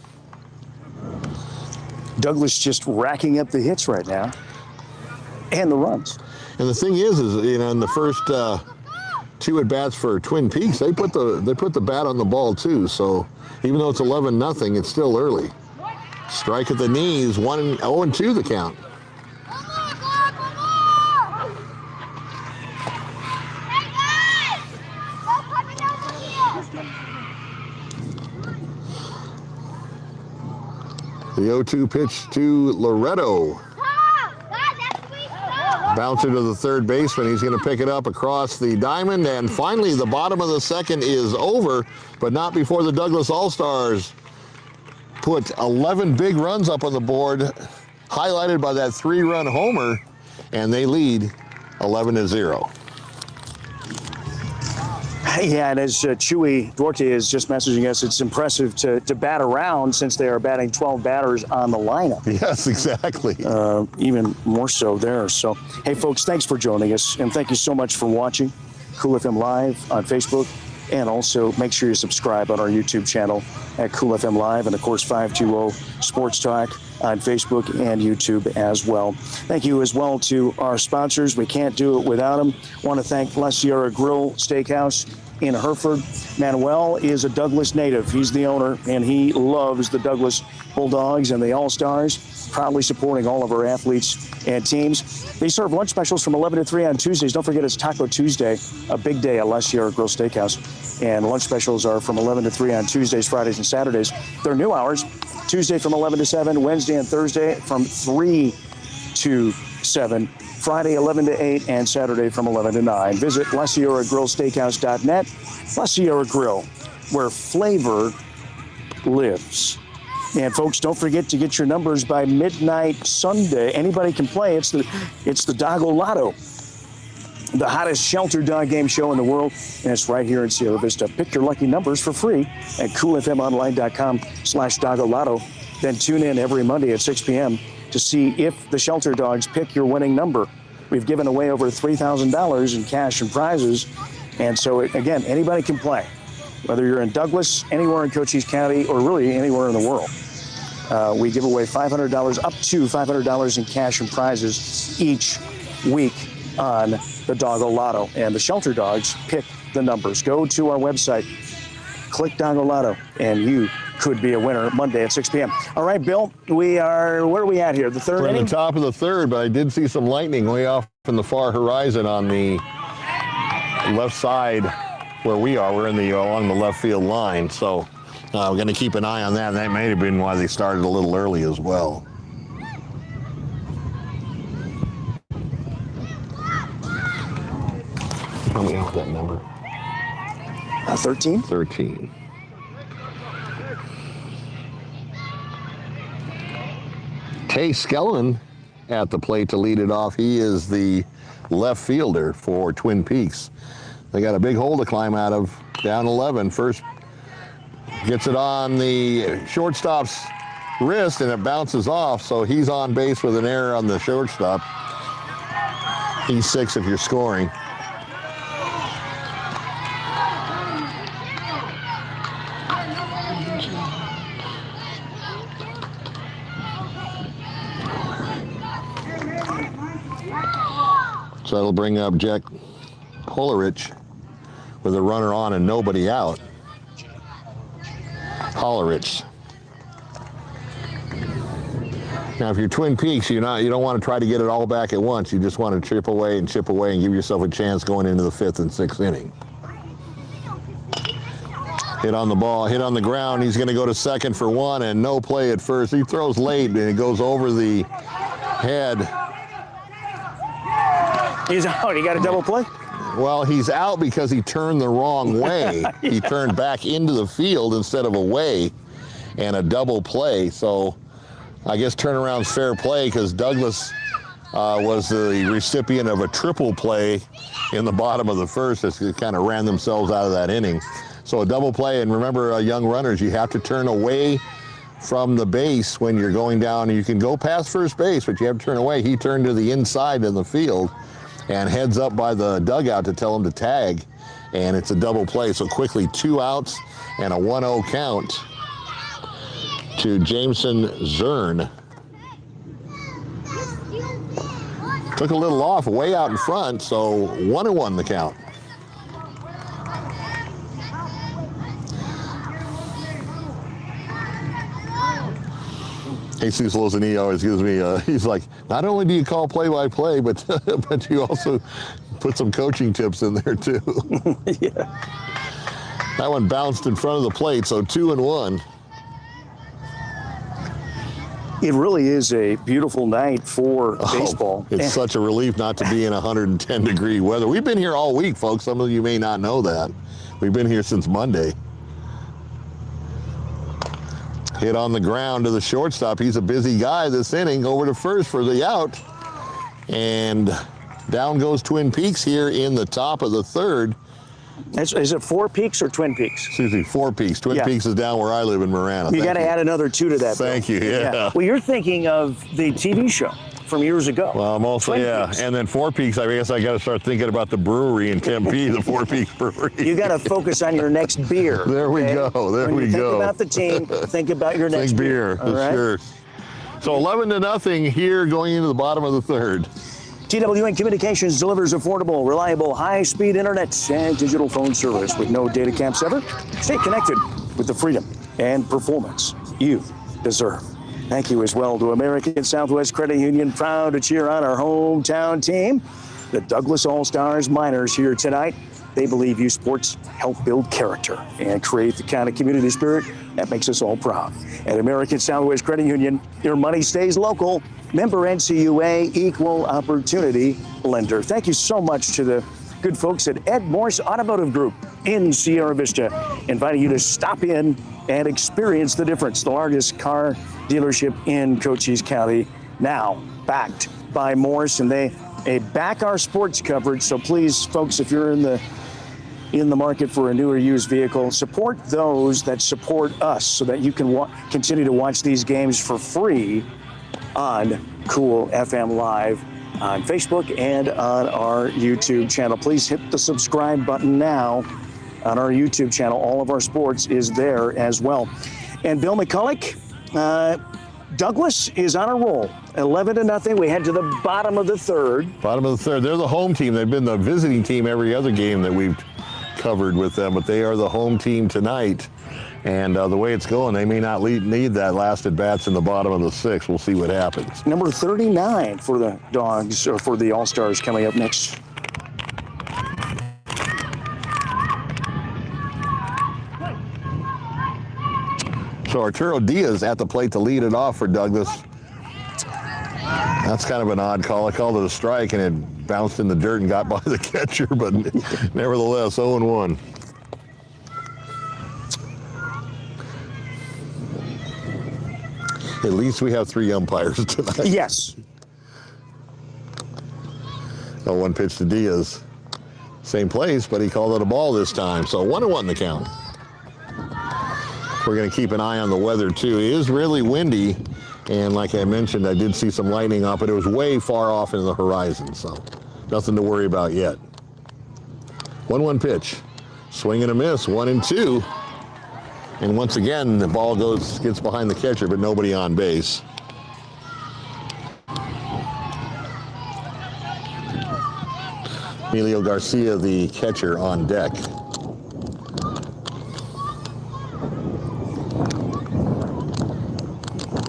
Douglas just racking up the hits right now and the runs. And the thing is you know, in the first 2 at-bats for Twin Peaks, they put the bat on the ball too. So even though it's 11-0, it's still early. Strike at the knees, 0-2 the count. The 0-2 pitch to Loretto. Bouncer to the third baseman. He's going to pick it up across the diamond. And finally, the bottom of the second is over, but not before the Douglas All-Stars put 11 big runs up on the board, highlighted by that 3-run homer, and they lead 11-0. Yeah, and as Chewy Duarte is just messaging us, it's impressive to bat around since they are batting 12 batters on the lineup. Yes, exactly. Even more so there. So, hey, folks, thanks for joining us, and thank you so much for watching Cool FM Live on Facebook, and also make sure you subscribe on our YouTube channel at Cool FM Live, and, of course, 520 Sports Talk on Facebook and YouTube as well. Thank you as well to our sponsors. We can't do it without them. Want to thank La Sierra Grill Steakhouse in Hereford. Manuel is a Douglas native. He's the owner, and he loves the Douglas Bulldogs and the All-Stars, proudly supporting all of our athletes and teams. They serve lunch specials from 11 to 3 on Tuesdays. Don't forget, it's Taco Tuesday, a big day at La Sierra Grill Steakhouse. And lunch specials are from 11 to 3 on Tuesdays, Fridays, and Saturdays. Their new hours, Tuesday from 11 to 7, Wednesday and Thursday from 3 to 7, Friday 11 to 8, and Saturday from 11 to 9. Visit LaSierraGrillSteakhouse.net. La Sierra Grill, where flavor lives. And folks, don't forget to get your numbers by midnight Sunday. Anybody can play. It's the Doggo Lotto, the hottest shelter dog game show in the world, and it's right here in Sierra Vista. Pick your lucky numbers for free at coolfmonline.com/Doggo Lotto. Then tune in every Monday at 6 p.m. to see if the shelter dogs pick your winning number. We've given away over $3,000 in cash and prizes, and so again, anybody can play, whether you're in Douglas, anywhere in Cochise County, or really anywhere in the world. We give away $500, up to $500 in cash and prizes each week on the Doggo Lotto, and the shelter dogs pick the numbers. Go to our website, click Doggo Lotto, and you could be a winner Monday at 6 p.m. All right, Bill, where are we at here? The third We're inning? at the top of the third, but I did see some lightning way off in the far horizon on the left side where we are. We're along the left field line, so we're going to keep an eye on that. That may have been why they started a little early as well. Tell me out that number. 13? 13. Tay Skellen at the plate to lead it off. He is the left fielder for Twin Peaks. They got a big hole to climb out of, down 11. First gets it on the shortstop's wrist, and it bounces off, so he's on base with an error on the shortstop. He's 6 if you're scoring. So that'll bring up Jack Hollerich with a runner on and nobody out. Hollerich. Now, if you're Twin Peaks, you don't want to try to get it all back at once. You just want to chip away and give yourself a chance going into the 5th and 6th inning. Hit on the ball, hit on the ground. He's going to go to second for 1 and no play at first. He throws late and it goes over the head. He's out. He got a double play? Well, he's out because he turned the wrong way. Yeah. He turned back into the field instead of away, and a double play. So I guess turnaround's fair play because Douglas was the recipient of a triple play in the bottom of the first. They kind of ran themselves out of that inning. So a double play, and remember, young runners, you have to turn away from the base when you're going down. You can go past first base, but you have to turn away. He turned to the inside of the field and heads up by the dugout to tell him to tag, and it's a double play. So quickly, 2 outs and a 1-0 count to Jameson Zern. Took a little off way out in front, so 1-1 the count. Jesus Lozani always gives me, he's like, not only do you call play-by-play, but but you also put some coaching tips in there too. Yeah. That one bounced in front of the plate, so 2-1. It really is a beautiful night for baseball. It's such a relief not to be in 110-degree weather. We've been here all week, folks. Some of you may not know that. We've been here since Monday. Hit on the ground to the shortstop. He's a busy guy this inning. Over to first for the out. And down goes Twin Peaks here in the top of the third. Is it Four Peaks or Twin Peaks? Excuse me, Four Peaks. Twin Peaks is down where I live in Marana. You got to add another 2 to that. Thank you, yeah. Well, you're thinking of the TV show from years ago. Well, I'm also, Peaks. And then Four Peaks, I guess I got to start thinking about the brewery in Tempe, the Four Peaks Brewery. You got to focus on your next beer. There we go, there we go. Think about the team, think about your next beer. Sure. So 11-0 here going into the bottom of the third. TWN Communications delivers affordable, reliable, high-speed internet and digital phone service with no data caps ever. Stay connected with the freedom and performance you deserve. Thank you as well to American Southwest Credit Union, proud to cheer on our hometown team, the Douglas All-Stars Miners here tonight. They believe youth sports help build character and create the kind of community spirit that makes us all proud. At American Southwest Credit Union, your money stays local. Member NCUA, equal opportunity lender. Thank you so much to the good folks at MORSE Automotive Group in Sierra Vista, inviting you to stop in and experience the difference. The largest car dealership in Cochise County, now backed by MORSE, and they back our sports coverage. So please, folks, if you're in the market for a new or used vehicle, support those that support us so that you can continue to watch these games for free on Cool FM Live on Facebook and on our YouTube channel. Please hit the subscribe button now on our YouTube channel. All of our sports is there as well. And Bill McCulloch, Douglas is on a roll. 11-0. We head to the bottom of the third. Bottom of the third. They're the home team. They've been the visiting team every other game that we've covered with them, but they are the home team tonight. And the way it's going, they may not need that last at-bats in the bottom of the sixth. We'll see what happens. Number 39 for the Dogs, or for the All-Stars, coming up next. So Arturo Diaz at the plate to lead it off for Douglas. That's kind of an odd call. I called it a strike, and it bounced in the dirt and got by the catcher, but nevertheless, 0-1. At least we have 3 umpires tonight. Yes. 0-1 pitch to Diaz. Same place, but he called it a ball this time. So 1-1 the count. We're going to keep an eye on the weather, too. It is really windy, and like I mentioned, I did see some lightning up, but it was way far off in the horizon, so nothing to worry about yet. 1-1 pitch. Swing and a miss, 1-2. And once again, the ball gets behind the catcher, but nobody on base. Emilio Garcia, the catcher, on deck.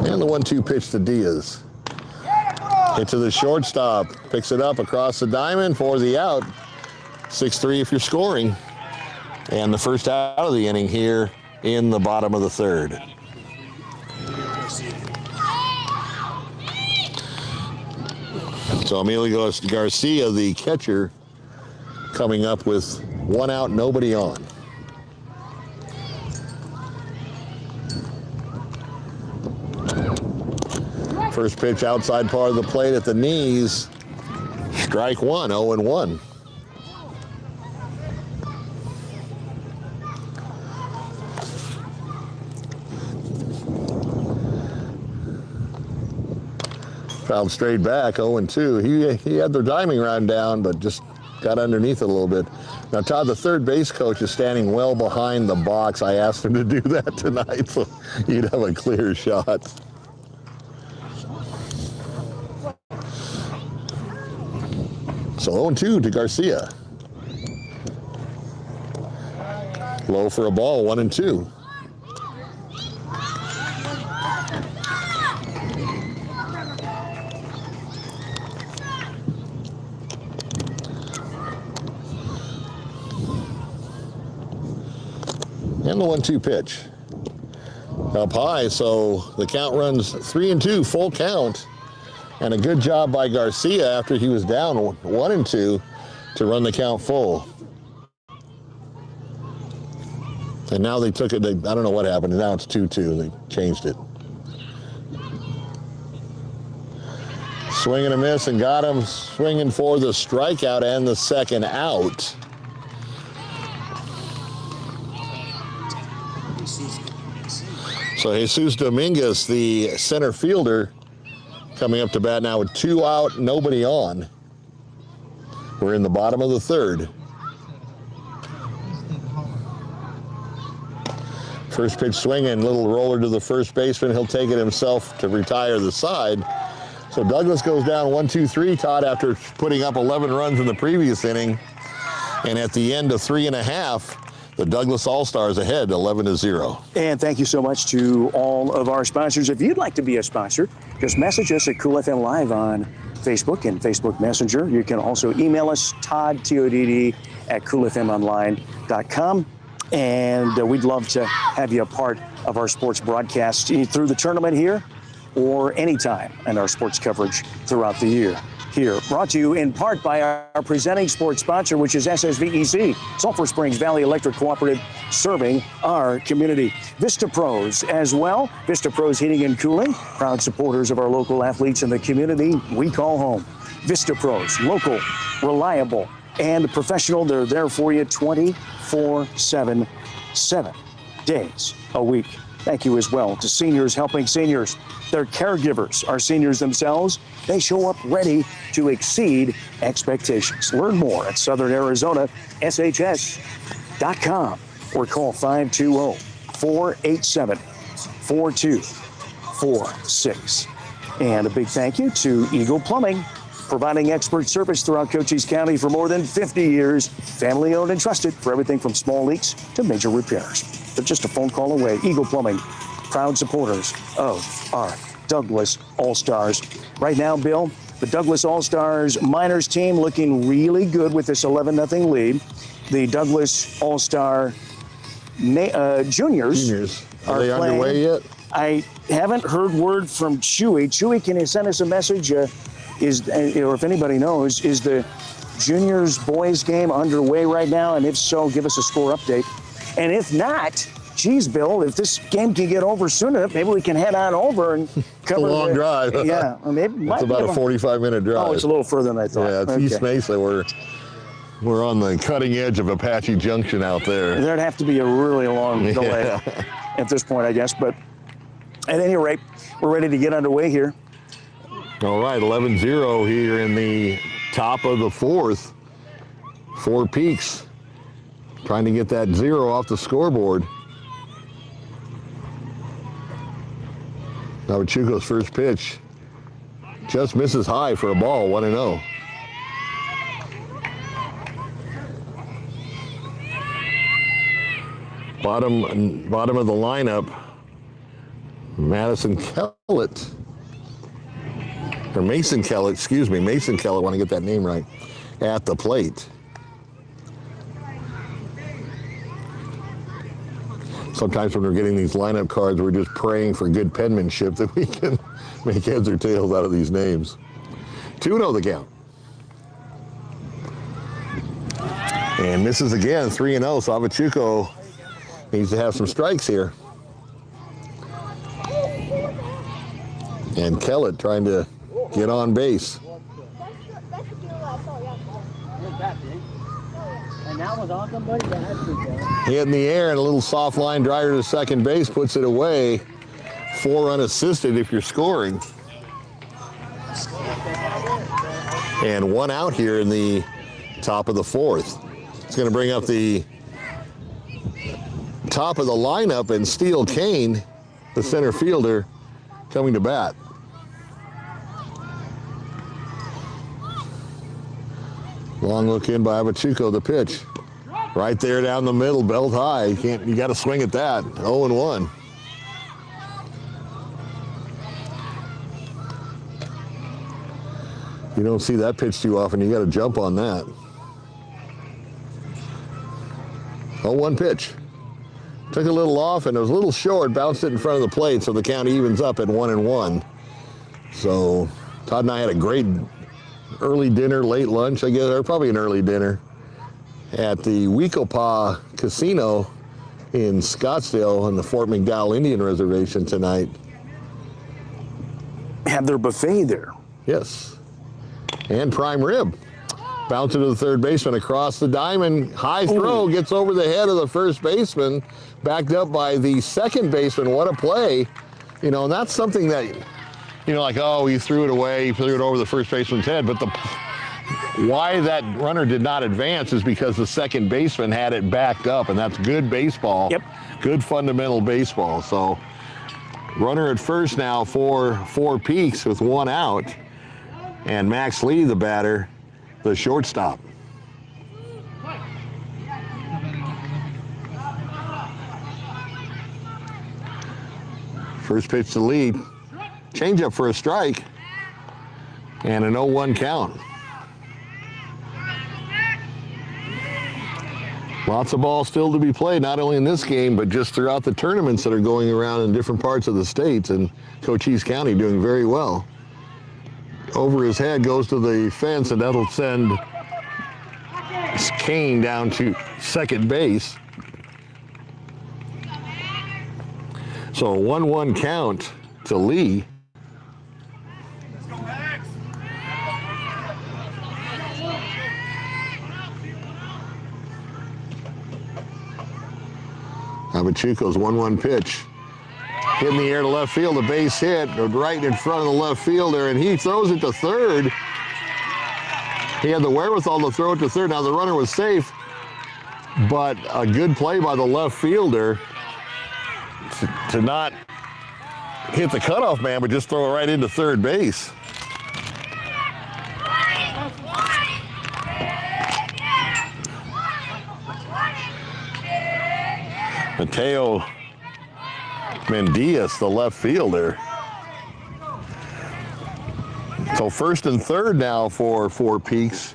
And the 1-2 pitch to Diaz. Hit to the shortstop. Picks it up across the diamond for the out. 6-3 if you're scoring. And the first out of the inning here in the bottom of the third. So Emilio Garcia, the catcher, coming up with 1 out, nobody on. First pitch outside part of the plate at the knees. Strike 1, 0-1. Fouled straight back, 0-2. He had the timing round down, but just got underneath it a little bit. Now, Todd, the third base coach is standing well behind the box. I asked him to do that tonight, so you'd have a clear shot. So 0-2 to Garcia. Low for a ball, 1-2. And the 1-2 pitch. up high, so the count runs 3-2, full count. And a good job by Garcia after he was down 1-2 to run the count full. And now they took it, I don't know what happened, now it's 2-2, they changed it. Swing and a miss, and got him swinging for the strikeout and the second out. So Jesus Dominguez, the center fielder, coming up to bat now with 2 out, nobody on. We're in the bottom of the third. First pitch swinging, little roller to the first baseman. He'll take it himself to retire the side. So Douglas goes down 1-2-3, Todd, after putting up 11 runs in the previous inning. And at the end of 3.5, the Douglas All-Stars ahead 11-0. And thank you so much to all of our sponsors. If you'd like to be a sponsor, just message us at Cool FM Live on Facebook and Facebook Messenger. You can also email us, Todd, T-O-D-D, at coolfmonline.com. And we'd love to have you a part of our sports broadcast through the tournament here or anytime in our sports coverage throughout the year. Here, brought to you in part by our presenting sports sponsor, which is SSVEC, Sulphur Springs Valley Electric Cooperative, serving our community. Vista Pros as well. Vista Pros Heating and Cooling, proud supporters of our local athletes in the community we call home. Vista Pros, local, reliable, and professional. They're there for you 24/7, 7 days a week. Thank you as well to Seniors Helping Seniors. Their caregivers are seniors themselves. They show up ready to exceed expectations. Learn more at Southern Arizona, SHS.com, or call 520-487-4246. And a big thank you to Eagle Plumbing, providing expert service throughout Cochise County for more than 50 years. Family owned and trusted for everything from small leaks to major repairs. They're just a phone call away. Eagle Plumbing, proud supporters of our Douglas All-Stars. Right now, Bill, the Douglas All-Stars minors team looking really good with this 11-0 lead. The Douglas All-Star juniors are they playing. Underway yet? I haven't heard word from Chewy. Chewy, can you send us a message? Or if anybody knows, is the juniors boys game underway right now? And if so, give us a score update. And if not, geez, Bill, if this game can get over soon enough, maybe we can head on over and cover It's a long drive. Yeah, maybe It's about a 45-minute drive. Oh, it's a little further than I thought. Yeah, it's okay. East Mesa. We're on the cutting edge of Apache Junction out there. There'd have to be a really long delay at this point, I guess. But at any rate, we're ready to get underway here. All right, 11-0 here in the top of the fourth. Four Peaks trying to get that 0 off the scoreboard. Navachuco's first pitch just misses high for a ball, 1-0. Bottom of the lineup, Madison Kellett. Or Mason Kellett, excuse me. Mason Kellett, want to get that name right, at the plate. Sometimes when we're getting these lineup cards, we're just praying for good penmanship that we can make heads or tails out of these names. 2-0 the count. And misses again, 3-0. So Navachuco needs to have some strikes here. And Kellett trying to get on base. Hit in the air and a little soft line driver to second base puts it away. 4 unassisted if you're scoring. And 1 out here in the top of the fourth. It's going to bring up the top of the lineup and Steele Kane, the center fielder, coming to bat. Long look in by Navachuco, the pitch. Right there down the middle, belt high. You got to swing at that. 0-1. You don't see that pitch too often. You got to jump on that. 0-1 pitch. Took a little off, and it was a little short, bounced it in front of the plate, so the count evens up at 1-1. So Todd and I had a great early dinner, late lunch, I guess, or probably an early dinner at the Wecopa Casino in Scottsdale on the Fort McDowell Indian Reservation tonight. Have their buffet there. Yes. And prime rib. Bounce it to the third baseman across the diamond. High throw, gets over the head of the first baseman, backed up by the second baseman. What a play. You know, and that's something that, you know, like, oh, he threw it away, he threw it over the first baseman's head. But why that runner did not advance is because the second baseman had it backed up, and that's good baseball. Yep. Good fundamental baseball. So runner at first now for Four Peaks with 1 out. And Max Lee, the batter, the shortstop. First pitch to Lee. Changeup for a strike. And an 0-1 count. Lots of ball still to be played, not only in this game, but just throughout the tournaments that are going around in different parts of the states, and Cochise County doing very well. Over his head goes to the fence, and that'll send Kane down to second base. So a 1-1 count to Lee. Abachuco's 1-1 pitch. Hit in the air to left field, a base hit right in front of the left fielder, and he throws it to third. He had the wherewithal to throw it to third. Now the runner was safe, but a good play by the left fielder to not hit the cutoff man, but just throw it right into third base. Mateo Mendias, the left fielder. So first and third now for Four Peaks,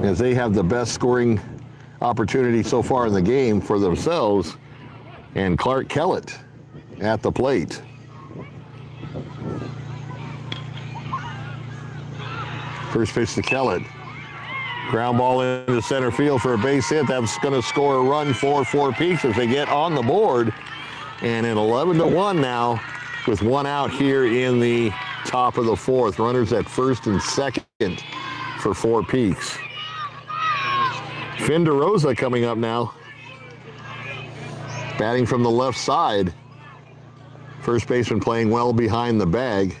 as they have the best scoring opportunity so far in the game for themselves, and Clark Kellett at the plate. First pitch to Kellett. Ground ball into center field for a base hit. That's going to score a run for Four Peaks as they get on the board. And at 11-1 now, with 1 out here in the top of the fourth. Runners at first and second for Four Peaks. Finn DeRosa coming up now. Batting from the left side. First baseman playing well behind the bag.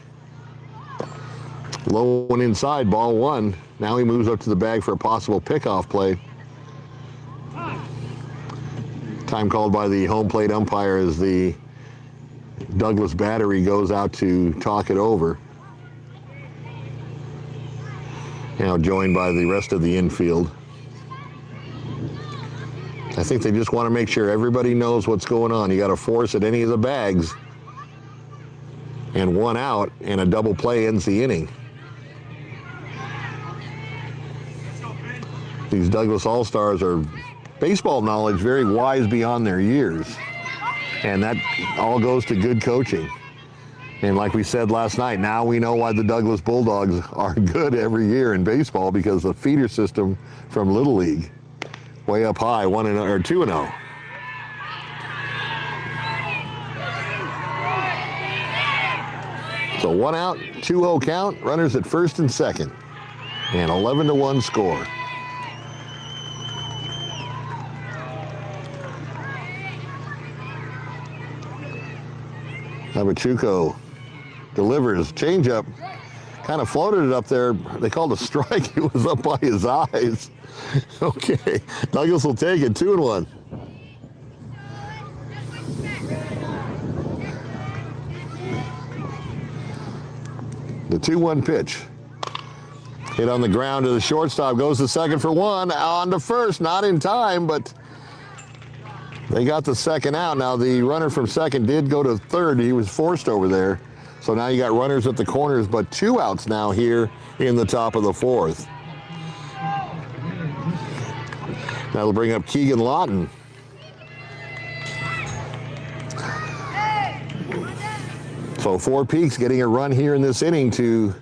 Low one inside, ball 1. Now he moves up to the bag for a possible pickoff play. Time called by the home plate umpire as the Douglas battery goes out to talk it over. Now joined by the rest of the infield. I think they just want to make sure everybody knows what's going on. You got to force at any of the bags. And 1 out, and a double play ends the inning. These Douglas All-Stars are baseball knowledge, very wise beyond their years. And that all goes to good coaching. And like we said last night, now we know why the Douglas Bulldogs are good every year in baseball, because the feeder system from Little League. Way up high, 2-0. So 1 out, 2-0 count, runners at first and second. And 11-1 score. Abachuco delivers, changeup, kind of floated it up there. They called a strike. It was up by his eyes. Okay, Douglas will take it, 2-1. The 2-1 pitch. Hit on the ground to the shortstop, goes to second for 1, on to first, not in time, but they got the second out. Now the runner from second did go to third. He was forced over there. So now you got runners at the corners, but 2 outs now here in the top of the fourth. That'll bring up Keegan Lawton. So Four Peaks getting a run here in this inning to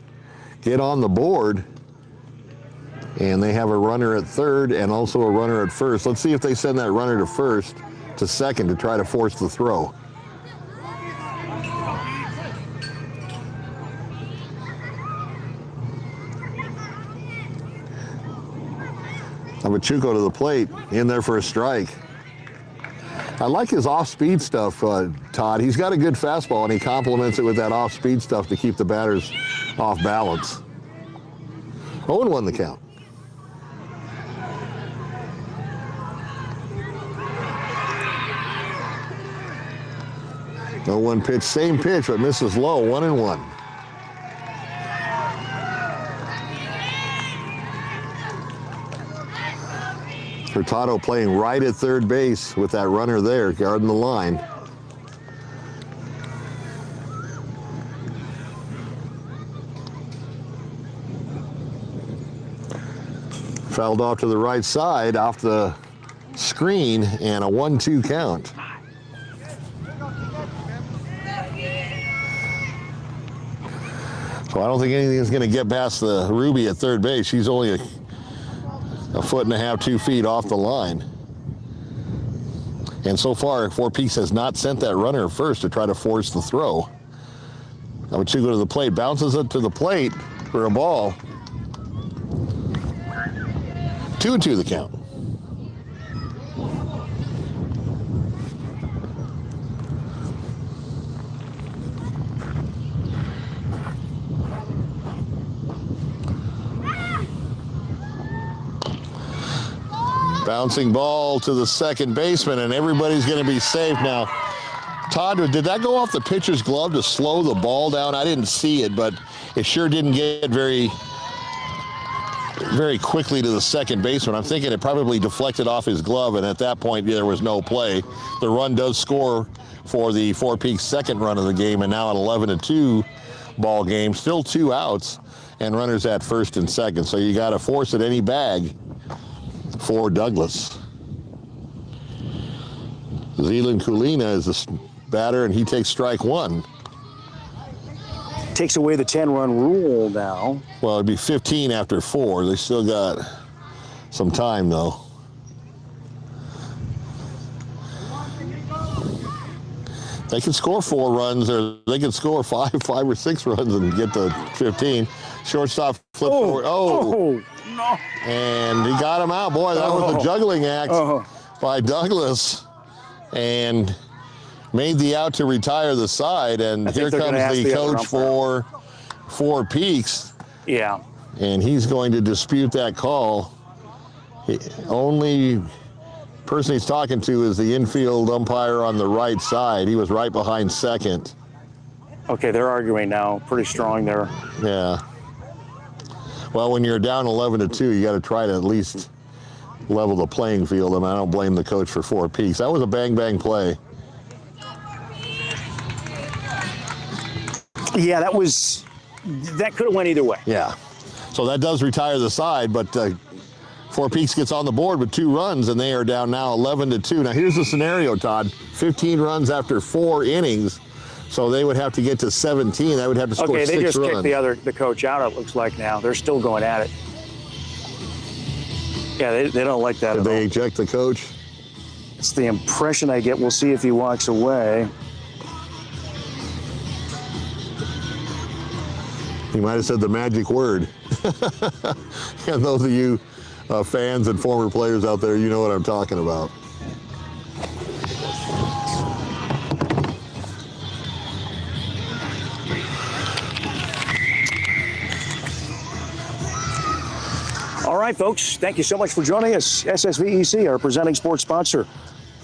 get on the board. And they have a runner at third and also a runner at first. Let's see if they send that runner to first, to second, to try to force the throw. Amachuco to the plate, in there for a strike. I like his off-speed stuff, Todd. He's got a good fastball, and he complements it with that off-speed stuff to keep the batters off balance. 0-1 the count. No one pitch, same pitch, but misses low, 1-1. Hurtado playing right at third base with that runner there, guarding the line. Fouled off to the right side, off the screen, and a 1-2 count. So I don't think anything's going to get past the Ruby at third base. She's only a foot and a half, 2 feet off the line. And so far, Four Peaks has not sent that runner first to try to force the throw. Amachuco to the plate, bounces it to the plate for a ball. 2-2 the count. Bouncing ball to the second baseman, and everybody's going to be safe now. Todd, did that go off the pitcher's glove to slow the ball down? I didn't see it, but it sure didn't get very quickly to the second baseman. I'm thinking it probably deflected off his glove, and at that point, there was no play. The run does score for the Four Peaks' second run of the game, and now an 11-2 ball game. Still 2 outs, and runners at first and second. So you got to force it any bag for Douglas. Zealand Kulina is the batter, and he takes strike 1. Takes away the 10-run rule now. Well, it'd be 15 after 4. They still got some time, though. They can score 4 runs, or they can score 5 or 6 runs and get to 15. Shortstop flip forward. Oh, no. And he got him out. Boy, that was a juggling act by Douglas. And made the out to retire the side. And here comes the coach for Four Peaks. Yeah. And he's going to dispute that call. Only person he's talking to is the infield umpire on the right side. He was right behind second. Okay, they're arguing now. Pretty strong there. Yeah. Well, when you're down 11-2, you got to try to at least level the playing field, and I don't blame the coach for Four Peaks. That was a bang-bang play. Yeah, that could have went either way. Yeah. So that does retire the side, but Four Peaks gets on the board with 2 runs, and they are down now 11-2. Now, here's the scenario, Todd. 15 runs after 4 innings. So they would have to get to 17. They would have to score 6 runs. Okay, they just kicked the coach out, it looks like now. They're still going at it. Yeah, they don't like that at all. Did they eject the coach? It's the impression I get. We'll see if he walks away. He might have said the magic word. And those of you fans and former players out there, you know what I'm talking about. All right, folks, thank you so much for joining us. SSVEC, our presenting sports sponsor.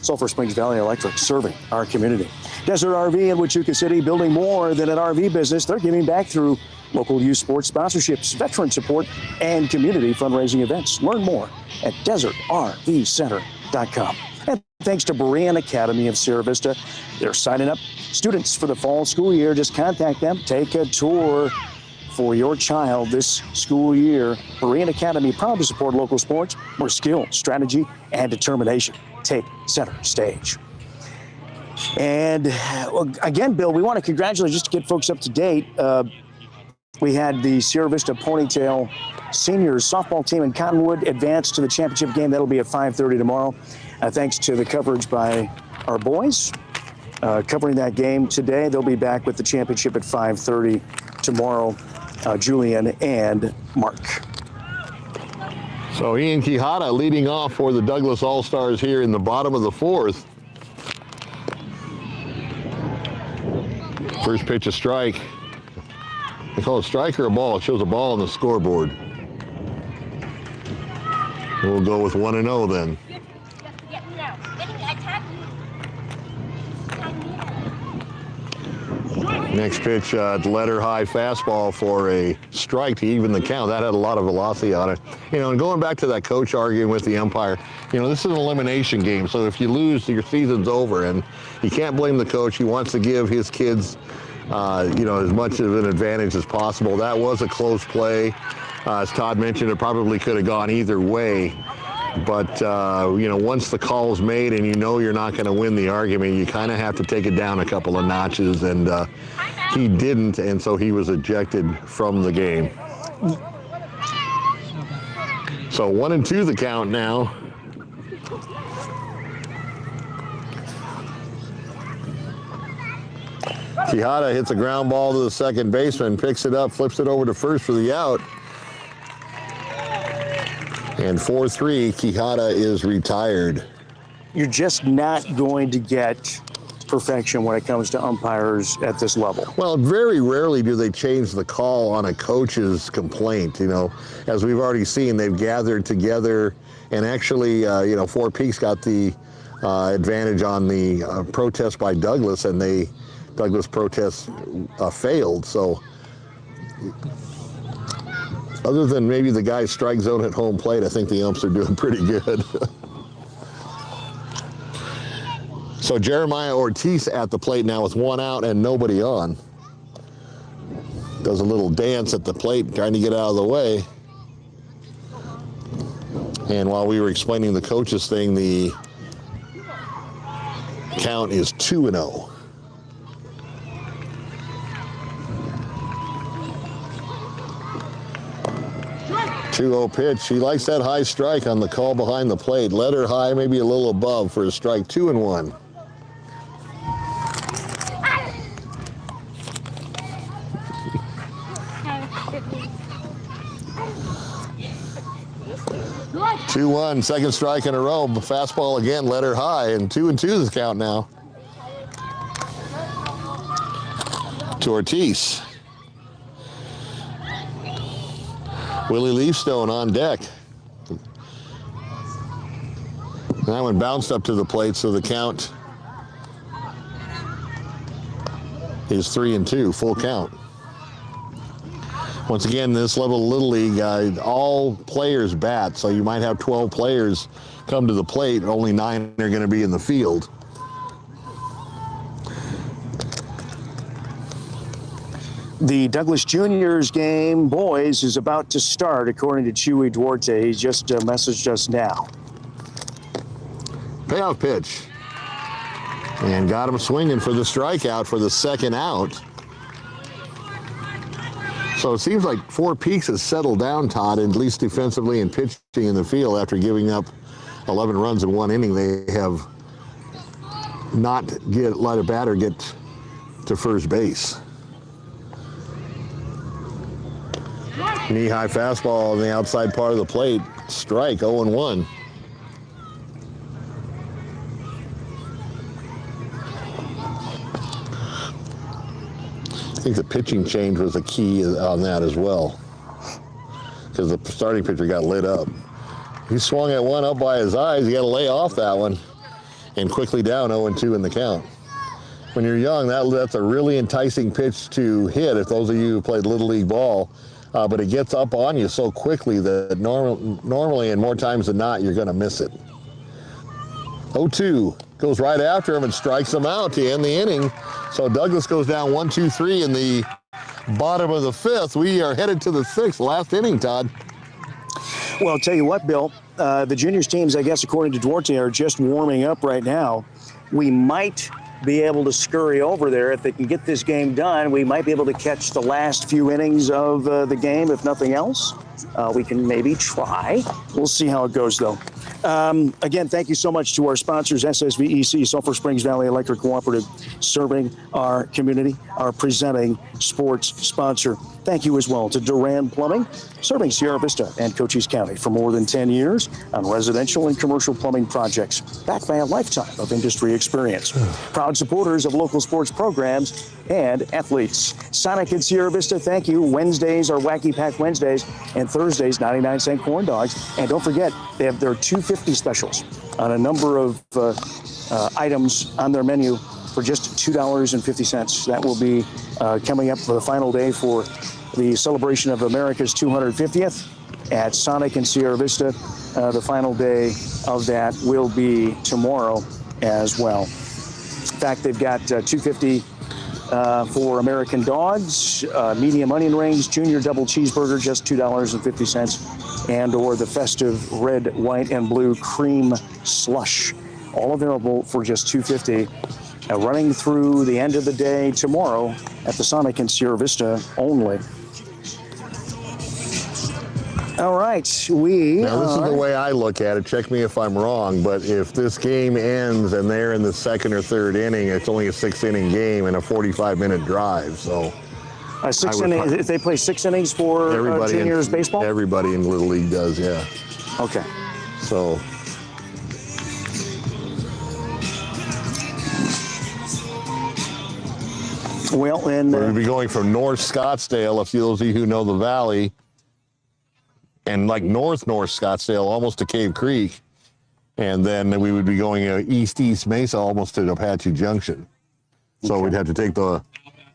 Sulphur Springs Valley Electric, serving our community. Desert RV in Huachuca City, building more than an RV business. They're giving back through local youth sports sponsorships, veteran support, and community fundraising events. Learn more at desertrvcenter.com. And thanks to BEREAN Academy of Sierra Vista. They're signing up students for the fall school year. Just contact them. Take a tour for your child this school year. BEREAN Academy, proud to support local sports where skill, strategy, and determination take center stage. And again, Bill, we want to congratulate, just to get folks up to date. We had the Sierra Vista Ponytail Seniors softball team in Cottonwood advance to the championship game. That'll be at 5:30 tomorrow. Thanks to the coverage by our boys covering that game today. They'll be back with the championship at 5:30 tomorrow, Julian and Mark. So Ian Quijada leading off for the Douglas All-Stars here in the bottom of the fourth. First pitch, a strike. They call it a strike or a ball. It shows a ball on the scoreboard. We'll go with 1-0 then. Next pitch, letter high fastball for a strike to even the count. That had a lot of velocity on it. You know, and going back to that coach arguing with the umpire, you know, this is an elimination game. So if you lose, your season's over, and you can't blame the coach. He wants to give his kids, you know, as much of an advantage as possible. That was a close play. As Todd mentioned, it probably could have gone either way. But, you know, once the call's made and you know you're not going to win the argument, you kind of have to take it down a couple of notches, and he didn't, and so he was ejected from the game. So 1-2 the count now. Quijada hits a ground ball to the second baseman, picks it up, flips it over to first for the out. And 4-3, Quijada is retired. You're just not going to get perfection when it comes to umpires at this level. Well, very rarely do they change the call on a coach's complaint. You know, as we've already seen, they've gathered together, and actually, you know, Four Peaks got the advantage on the protest by Douglas, and Douglas protest failed. So, other than maybe the guy's strike zone at home plate, I think the umps are doing pretty good. So Jeremiah Ortiz at the plate now with one out and nobody on. Does a little dance at the plate, trying to get out of the way. And while we were explaining the coaches thing, the count is 2-0. Two-0 pitch. He likes that high strike on the call behind the plate. Letter high, maybe a little above for a strike. 2-1. Two-1, second strike in a row. Fastball again, letter high, and 2-2 the count now. To Ortiz. Willie Leafstone on deck. That one bounced up to the plate, so the count is 3-2, full count. Once again, this level of Little League, all players bat, so you might have 12 players come to the plate, only 9 are going to be in the field. The Douglas Juniors game, boys, is about to start, according to Chewy Duarte. He just messaged us now. Payoff pitch. And got him swinging for the strikeout for the second out. So it seems like Four Peaks has settled down, Todd, at least defensively and pitching in the field after giving up 11 runs in 1 inning. They have not let a batter get to first base. Knee-high fastball on the outside part of the plate. Strike, 0-1. I think the pitching change was a key on that as well, because the starting pitcher got lit up. He swung at one up by his eyes. You got to lay off that one, and quickly down 0-2 in the count. When you're young, that's a really enticing pitch to hit, if those of you who played Little League ball. But it gets up on you so quickly that normally and more times than not, you're going to miss it. 0-2 goes right after him and strikes him out to end the inning. So Douglas goes down 1-2-3 in the bottom of the fifth. We are headed to the sixth, last inning, Todd. Well, I'll tell you what, Bill, the juniors teams, I guess, according to Duarte, are just warming up right now. We might be able to scurry over there. If they can get this game done, we might be able to catch the last few innings of the game, if nothing else. We can maybe try. We'll see how it goes, though. Again, thank you so much to our sponsors, SSVEC, Sulphur Springs Valley Electric Cooperative, serving our community, our presenting sports sponsor. Thank you as well to Duran Plumbing, serving Sierra Vista and Cochise County for more than 10 years on residential and commercial plumbing projects, backed by a lifetime of industry experience. Proud supporters of local sports programs and athletes. Sonic and Sierra Vista, thank you. Wednesdays are Wacky Pack Wednesdays, and Thursdays, 99-cent corn dogs. And don't forget, they have their $2.50 specials on a number of items on their menu for just $2.50. That will be coming up for the final day for the celebration of America's 250th at Sonic and Sierra Vista. The final day of that will be tomorrow as well. In fact, they've got $2.50 for American dogs, medium onion rings, junior double cheeseburger, just $2.50, and or the festive red, white, and blue cream slush, all available for just $2.50. Running through the end of the day tomorrow at the Sonic and Sierra Vista only. All right, Now, this is the way I look at it. Check me if I'm wrong, but if this game ends and they're in the second or third inning, it's only a 6-inning game and a 45-minute drive. So, if they play 6 innings for juniors baseball? Everybody in Little League does, yeah. Okay. So. Well, and we'll be going from North Scottsdale, if those of you who know the valley, and like North Scottsdale, almost to Cave Creek, and then we would be going east Mesa, almost to Apache Junction. So we'd have to take the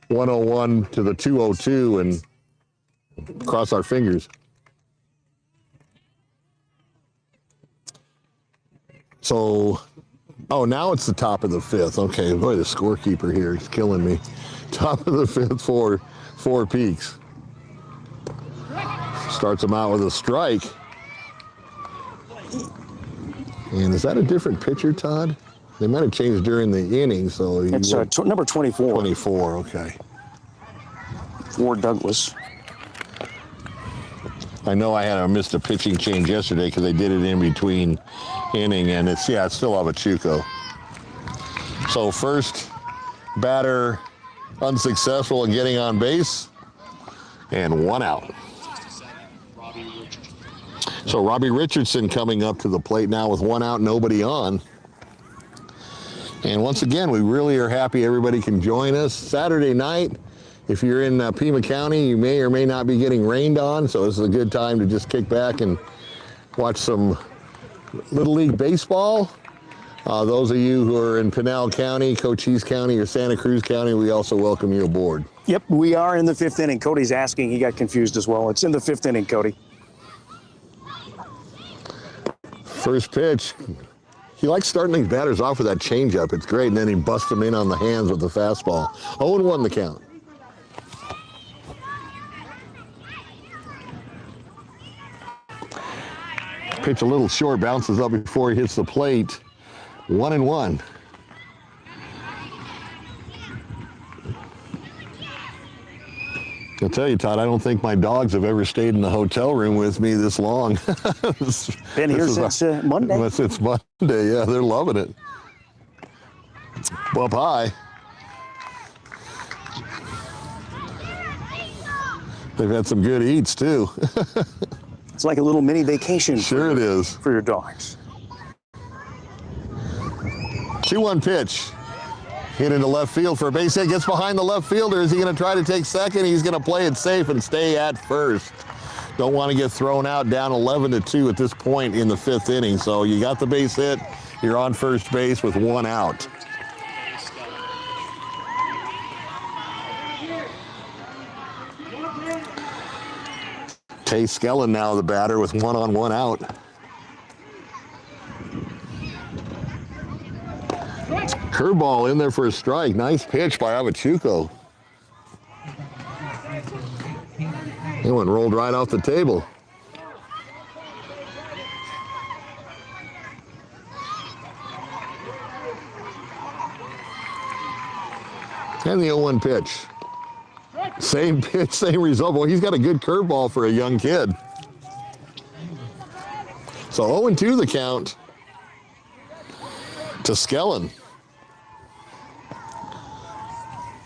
101 to the 202 and cross our fingers. So, oh, now it's the top of the 5th. Okay, boy, the scorekeeper here is killing me. Top of the 5th for Four Peaks. Starts them out with a strike. And is that a different pitcher, Todd? They might have changed during the inning, so it's number 24. 24, okay. For Douglas. I know I missed a pitching change yesterday because they did it in between inning, and it's still Avachuco. So first batter unsuccessful in getting on base, and 1 out. So Robbie Richardson coming up to the plate now with 1 out, nobody on. And once again, we really are happy everybody can join us Saturday night. If you're in Pima County, you may or may not be getting rained on, so this is a good time to just kick back and watch some Little League baseball. Those of you who are in Pinal County, Cochise County, or Santa Cruz County, we also welcome you aboard. Yep, we are in the 5th inning. Cody's asking, he got confused as well. It's in the 5th inning, Cody. First pitch. He likes starting these batters off with that changeup. It's great, and then he busts them in on the hands with the fastball. 0-1 the count. Pitch a little short, bounces up before he hits the plate. 1-1. I'll tell you, Todd, I don't think my dogs have ever stayed in the hotel room with me this long. Been here since Monday. Since Monday, yeah, they're loving it. Up high. They've had some good eats, too. It's like a little mini vacation. Sure it is. For your dogs. 2-1 pitch. Hit into left field for a base hit. Gets behind the left fielder. Is he going to try to take second? He's going to play it safe and stay at first. Don't want to get thrown out, down 11-2 at this point in the 5th inning. So you got the base hit. You're on first base with 1 out. Tay Skellen now the batter with 1 on, 1 out. Curveball in there for a strike. Nice pitch by Avachuco. That one rolled right off the table. And the 0-1 pitch. Same pitch, same result. Well, he's got a good curveball for a young kid. So 0-2 the count to Skellen.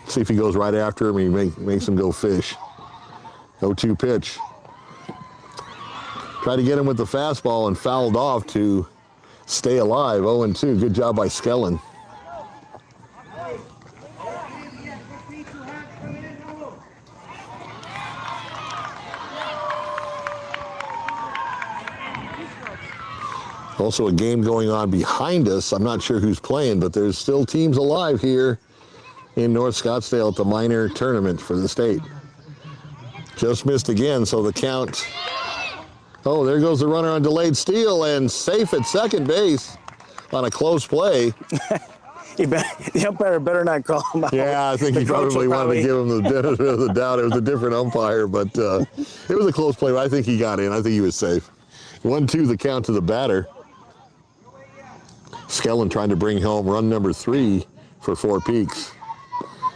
See if he goes right after him. He makes him go fish. 0-2 pitch. Tried to get him with the fastball and fouled off to stay alive. 0-2. Good job by Skellen. Also a game going on behind us. I'm not sure who's playing, but there's still teams alive here in North Scottsdale at the minor tournament for the state. Just missed again, so the count. Oh, there goes the runner on delayed steal and safe at second base on a close play. The umpire better not call him out. Yeah, I think he probably wanted to give him the benefit of the doubt. It was a different umpire, but it was a close play. But I think he got in. I think he was safe. 1-2 the count to the batter. Skellen trying to bring home run number 3 for Four Peaks.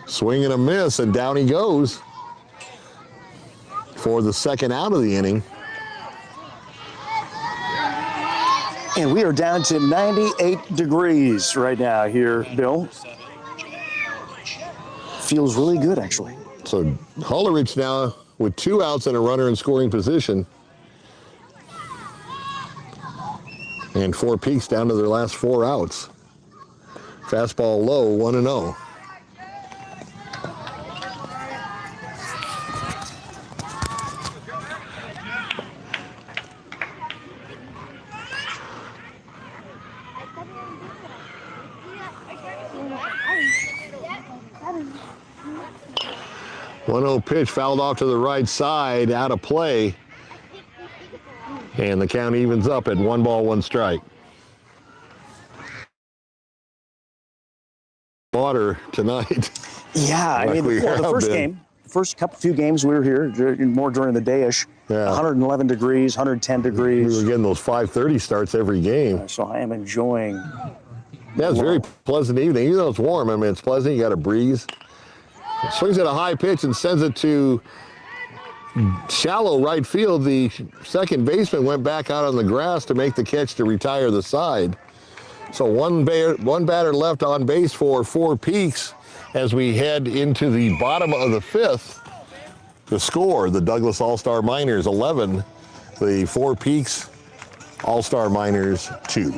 Swing and a miss, and down he goes for the second out of the inning. And we are down to 98 degrees right now here, Bill. Feels really good, actually. So Hollerich now with 2 outs and a runner in scoring position. And Four Peaks down to their last 4 outs. Fastball low, 1-0. Pitch fouled off to the right side, out of play. And the count evens up at 1 ball, 1 strike. Water tonight. Yeah, I mean, the first few games we were here, more during the day-ish, 111 degrees, 110 degrees. We were getting those 5:30 starts every game. So I am enjoying. Yeah, it's a very pleasant evening. Even though it's warm, I mean, it's pleasant. You got a breeze. Swings at a high pitch and sends it to shallow right field. The second baseman went back out on the grass to make the catch to retire the side. So one batter left on base for Four Peaks as we head into the bottom of the 5th. The score, the Douglas All-Star Miners 11, the Four Peaks All-Star Miners 2.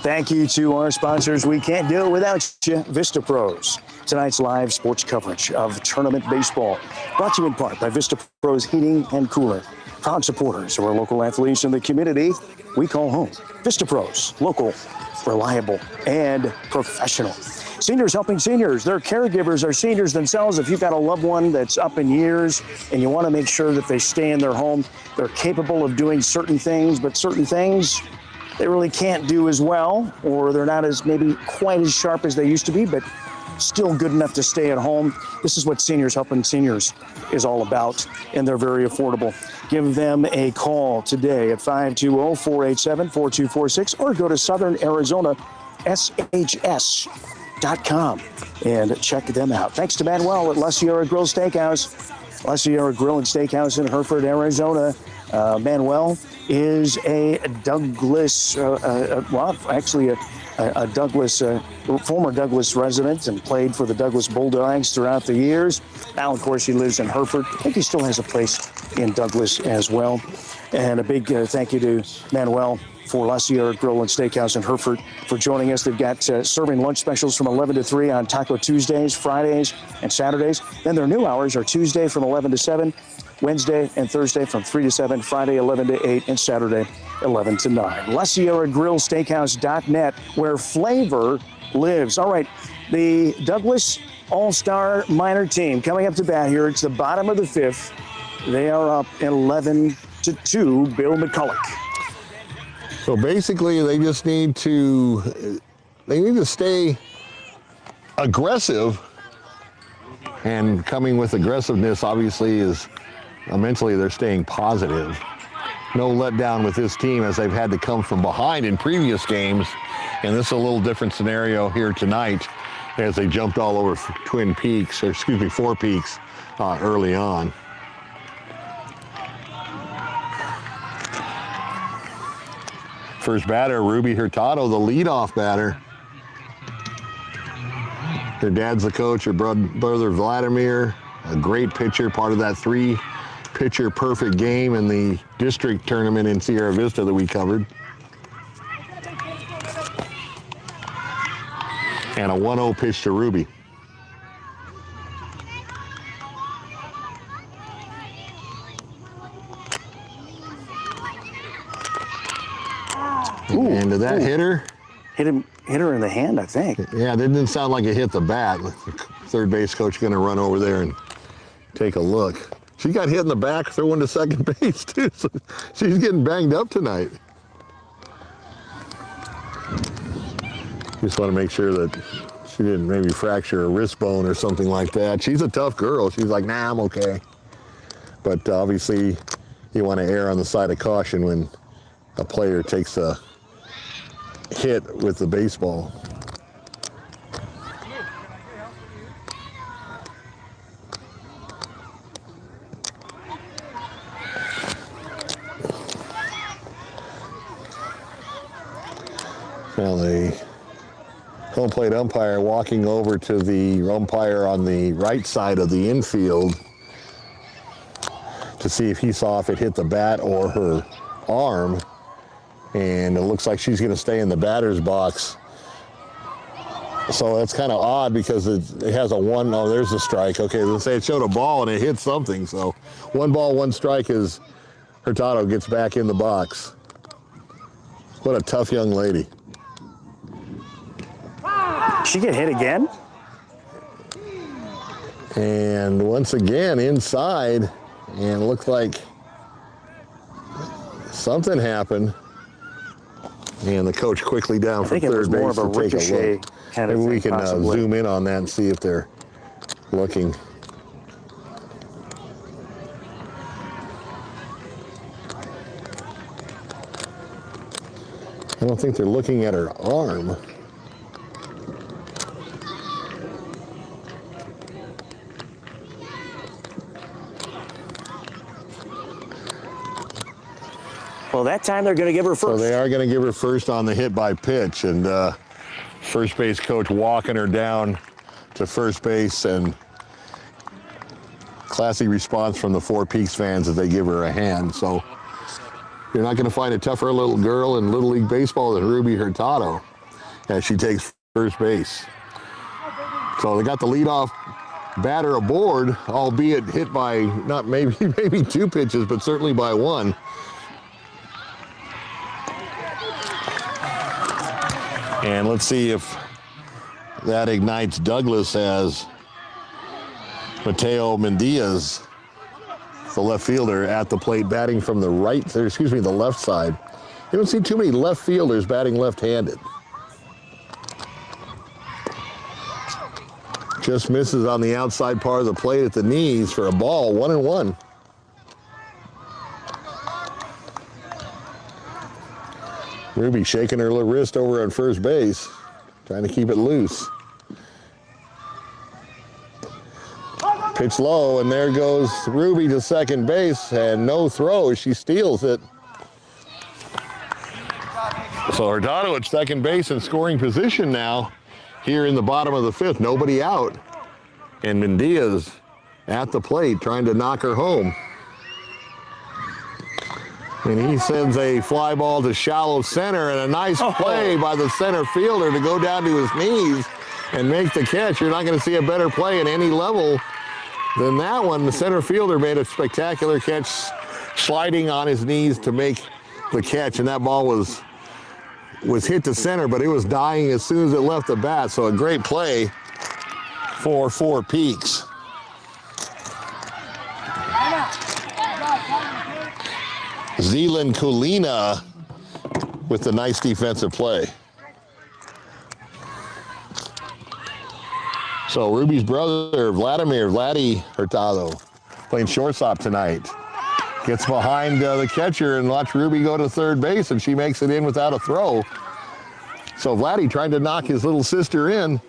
Thank you to our sponsors. We can't do it without you, Vista Pros. Tonight's live sports coverage of tournament baseball brought to you in part by Vista Pros Heating and Cooling. Proud supporters of our local athletes in the community we call home. Vista Pros, local, reliable, and professional. Seniors helping seniors. Their caregivers are seniors themselves. If you've got a loved one that's up in years and you want to make sure that they stay in their home, they're capable of doing certain things, but certain things they really can't do as well, or they're not as maybe quite as sharp as they used to be, but still good enough to stay at home. This is what Seniors Helping Seniors is all about, and they're very affordable. Give them a call today at 520-487-4246 or go to Southern Arizona SHS.com and check them out. Thanks to Manuel at La Sierra Grill Steakhouse. La Sierra Grill and Steakhouse in Hereford, Arizona. Manuel is a Douglas, a Douglas, former Douglas resident and played for the Douglas Bulldogs throughout the years. Now, of course, he lives in Hereford. I think he still has a place in Douglas as well. And a big thank you to Manuel for La Sierra Grill and Steakhouse in Hereford for joining us. They've got serving lunch specials from 11 to 3 on Taco Tuesdays, Fridays, and Saturdays. Then their new hours are Tuesday from 11 to 7, Wednesday and Thursday from 3 to 7, Friday 11 to 8, and Saturday 11 to 9. La Sierra Grill Steakhouse.net, where flavor lives. All right, the Douglas All-Star Minor team coming up to bat here. It's the bottom of the 5th. They are up 11-2, Bill McCulloch. So basically, they just need to stay aggressive, and coming with aggressiveness obviously is mentally they're staying positive. No letdown with this team as they've had to come from behind in previous games, and this is a little different scenario here tonight as they jumped all over Twin Peaks, or excuse me, Four Peaks early on. First batter, Ruby Hurtado, the leadoff batter. Her dad's the coach, her brother Vladimir, a great pitcher, part of that 3-pitcher perfect game in the district tournament in Sierra Vista that we covered. And a 1-0 pitch to Ruby. Ooh, and did that hit her? Hit her in the hand, I think. Yeah, that didn't sound like it hit the bat. Third base coach going to run over there and take a look. She got hit in the back throwing to second base too, so she's getting banged up tonight. Just want to make sure that she didn't maybe fracture a wrist bone or something like that. She's a tough girl. She's like, nah, I'm okay. But obviously, you want to err on the side of caution when a player takes a hit with the baseball. Now the home plate umpire walking over to the umpire on the right side of the infield to see if he saw if it hit the bat or her arm. And it looks like she's going to stay in the batter's box. So that's kind of odd because it has a 1, oh, there's the strike. Okay, let's say it showed a ball and it hit something. So 1 ball, 1 strike as Hurtado gets back in the box. What a tough young lady. She get hit again? And once again inside, and it looks like something happened. And the coach quickly down from third base to take a look. Maybe we can zoom in on that and see if they're looking. I don't think they're looking at her arm. Well, that time they're going to give her first. So they are going to give her first on the hit by pitch, and first base coach walking her down to first base, and classy response from the Four Peaks fans as they give her a hand. So you're not going to find a tougher little girl in Little League Baseball than Ruby Hurtado as she takes first base. So they got the leadoff batter aboard, albeit hit by not maybe 2 pitches, but certainly by 1. And let's see if that ignites Douglas as Mateo Mendiaz, the left fielder, at the plate batting from the the left side. You don't see too many left fielders batting left-handed. Just misses on the outside part of the plate at the knees for a ball, 1-1. Ruby shaking her little wrist over at first base, trying to keep it loose. Pitch low, and there goes Ruby to second base, and no throw. She steals it. So Hurtado at second base in scoring position now here in the bottom of the 5th. Nobody out. And Mendiaz at the plate trying to knock her home. And he sends a fly ball to shallow center, and a nice play by the center fielder to go down to his knees and make the catch. You're not going to see a better play at any level than that one. The center fielder made a spectacular catch, sliding on his knees to make the catch, and that ball was hit to center, but it was dying as soon as it left the bat. So a great play for Four Peaks. Zealand Kulina with the nice defensive play. So Ruby's brother, Vladdy Hurtado, playing shortstop tonight. Gets behind the catcher and watch Ruby go to third base, and she makes it in without a throw. So Vladdy trying to knock his little sister in.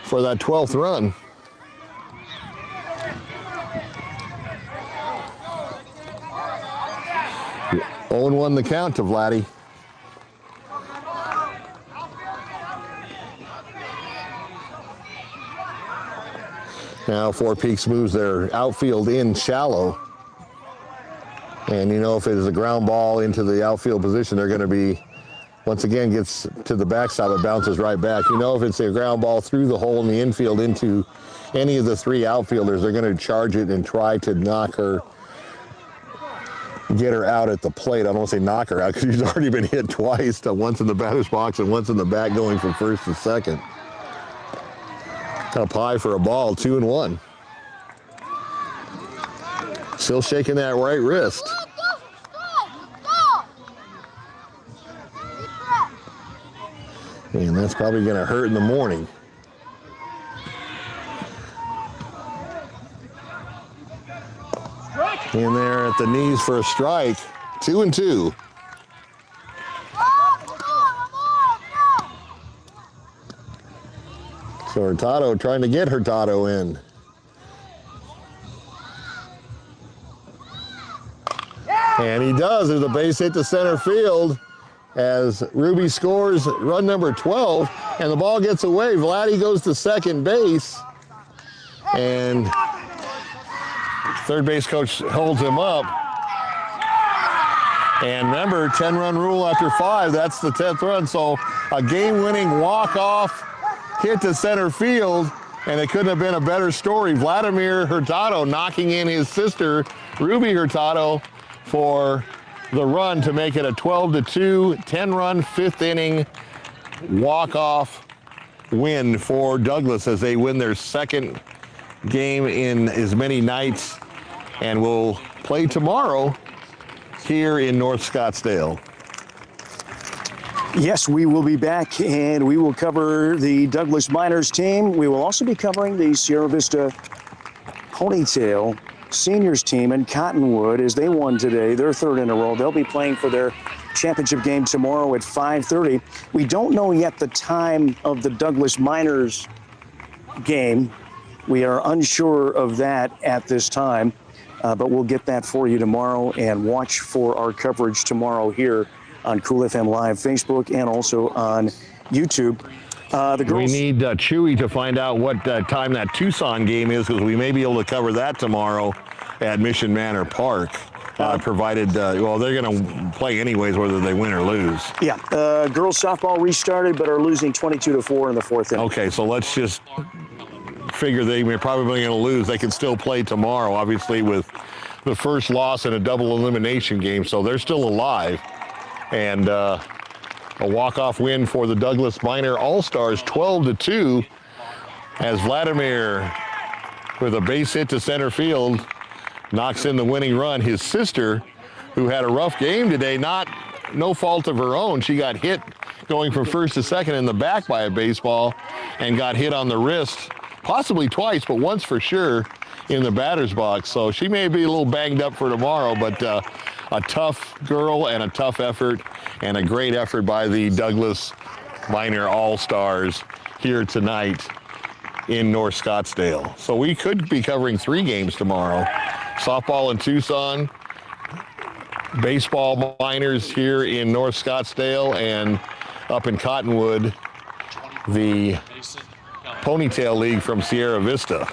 for that 12th run. Owen won the count to Vladdy. Now Four Peaks moves their outfield in shallow. And you know, if it is a ground ball into the outfield position, they're going to be, once again, gets to the backstop, it bounces right back. You know, if it's a ground ball through the hole in the infield into any of the three outfielders, they're going to charge it and try to knock her, get her out at the plate. I don't want to say knock her out because she's already been hit twice, once in the batter's box and once in the back going from first to second. Up high for a ball, 2-1. Still shaking that right wrist. And that's probably going to hurt in the morning. In there at the knees for a strike. 2-2. So Hurtado trying to get Hurtado in. And he does. There's a base hit to center field as Ruby scores run number 12, and the ball gets away. Vladdy goes to second base, and third base coach holds him up. And remember, 10-run rule after 5, that's the 10th run. So a game-winning walk-off hit to center field, and it couldn't have been a better story. Vladimir Hurtado knocking in his sister, Ruby Hurtado, for the run to make it a 12-2, 10-run, 5th inning walk-off win for Douglas as they win their second game in as many nights and will play tomorrow here in North Scottsdale. Yes, we will be back and we will cover the Douglas Miners team. We will also be covering the Sierra Vista Ponytail Seniors team in Cottonwood as they won today, their 3rd in a row. They'll be playing for their championship game tomorrow at 5:30. We don't know yet the time of the Douglas Miners game. We are unsure of that at this time, but we'll get that for you tomorrow, and watch for our coverage tomorrow here on Cool FM Live Facebook and also on YouTube. The girls, we need Chewy to find out what time that Tucson game is, because we may be able to cover that tomorrow at Mission Manor Park, provided, well, they're going to play anyways, whether they win or lose. Yeah, girls softball restarted, but are losing 22-4 in the 4th inning. Okay, so let's just figure they're probably going to lose. They can still play tomorrow, obviously, with the first loss in a double elimination game, so they're still alive. And a walk-off win for the Douglas Minor All-Stars, 12-2, as Vladimir, with a base hit to center field, knocks in the winning run. His sister, who had a rough game today, no fault of her own. She got hit going from first to second in the back by a baseball and got hit on the wrist, possibly twice, but once for sure in the batter's box. So she may be a little banged up for tomorrow, but a tough girl and a tough effort and a great effort by the Douglas Minor All-Stars here tonight in North Scottsdale. So we could be covering 3 games tomorrow. Softball in Tucson, baseball minors here in North Scottsdale, and up in Cottonwood, the Ponytail League from Sierra Vista.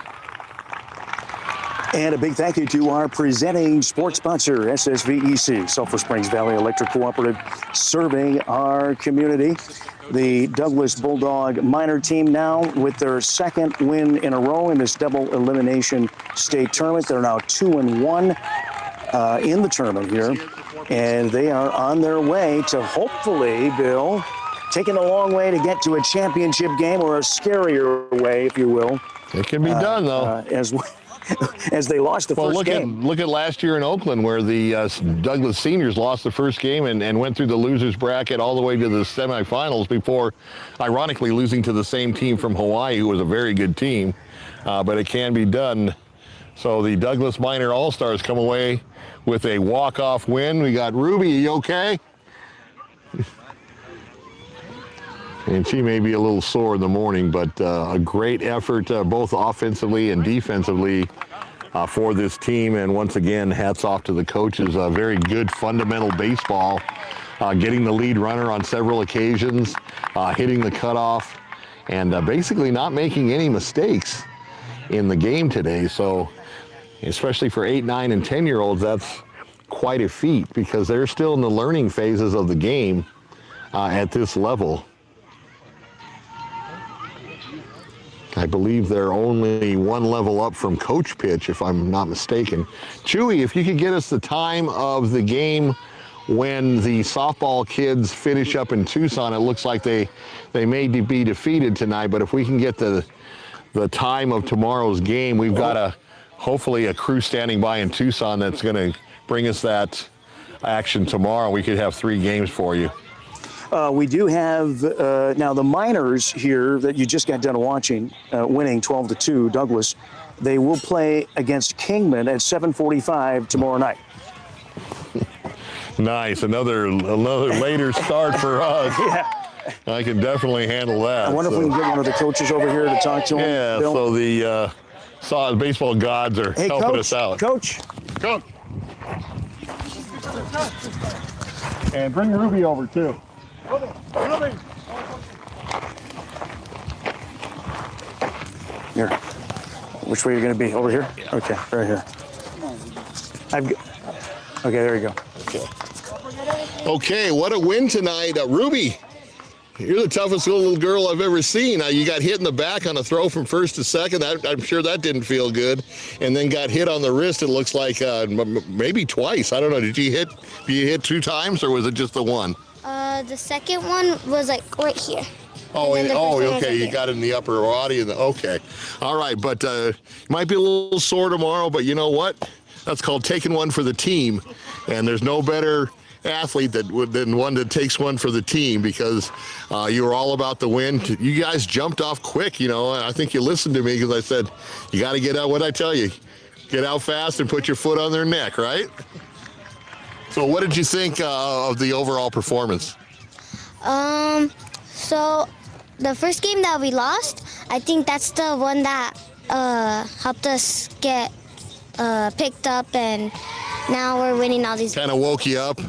And a big thank you to our presenting sports sponsor, SSVEC, Sulphur Springs Valley Electric Cooperative, serving our community. The Douglas Bulldog minor team now with their 2nd win in a row in this double elimination state tournament. They're now 2-1 in the tournament here, and they are on their way to hopefully, Bill, taking a long way to get to a championship game, or a scarier way, if you will. It can be done, though. As they lost the first game. Look at last year in Oakland, where the Douglas seniors lost the first game and went through the losers bracket all the way to the semifinals before, ironically, losing to the same team from Hawaii, who was a very good team. But it can be done. So the Douglas Minor All-Stars come away with a walk-off win. We got Ruby, you okay? And she may be a little sore in the morning, but a great effort both offensively and defensively for this team. And once again, hats off to the coaches. Very good fundamental baseball, getting the lead runner on several occasions, hitting the cutoff, and basically not making any mistakes in the game today. So especially for 8, 9, and 10-year-olds, that's quite a feat because they're still in the learning phases of the game at this level. I believe they're only one level up from coach pitch, if I'm not mistaken. Chewy, if you could get us the time of the game when the softball kids finish up in Tucson. It looks like they may be defeated tonight, but if we can get the time of tomorrow's game, we've got hopefully a crew standing by in Tucson that's going to bring us that action tomorrow. We could have 3 games for you. We do have now the Miners here that you just got done watching, winning 12-2. Douglas, they will play against Kingman at 7:45 tomorrow night. Nice, another later start for us. Yeah. I can definitely handle that. I wonder if we can get one of the coaches over here to talk to him. Yeah, Bill? so the baseball gods are helping Coach, us out. Coach. Coach. And bring Ruby over too. Here. Which way are you going to be? Over here? Yeah. Okay, right here. Okay, there you go. Okay, what a win tonight. Ruby, you're the toughest little girl I've ever seen. You got hit in the back on a throw from first to second. I'm sure that didn't feel good. And then got hit on the wrist, it looks like maybe twice. I don't know. Did you hit 2 times or was it just the one? The second one was like right here. Oh, okay. You got it in the upper body. Okay. All right, but might be a little sore tomorrow, but you know what? That's called taking one for the team. And there's no better athlete than one that takes one for the team because you were all about the win. You guys jumped off quick, and I think you listened to me because I said, you got to get out. What'd I tell you? Get out fast and put your foot on their neck, right? So what did you think of the overall performance? So the first game that we lost, I think that's the one that helped us get picked up, and now we're winning all these. Kind of woke you up.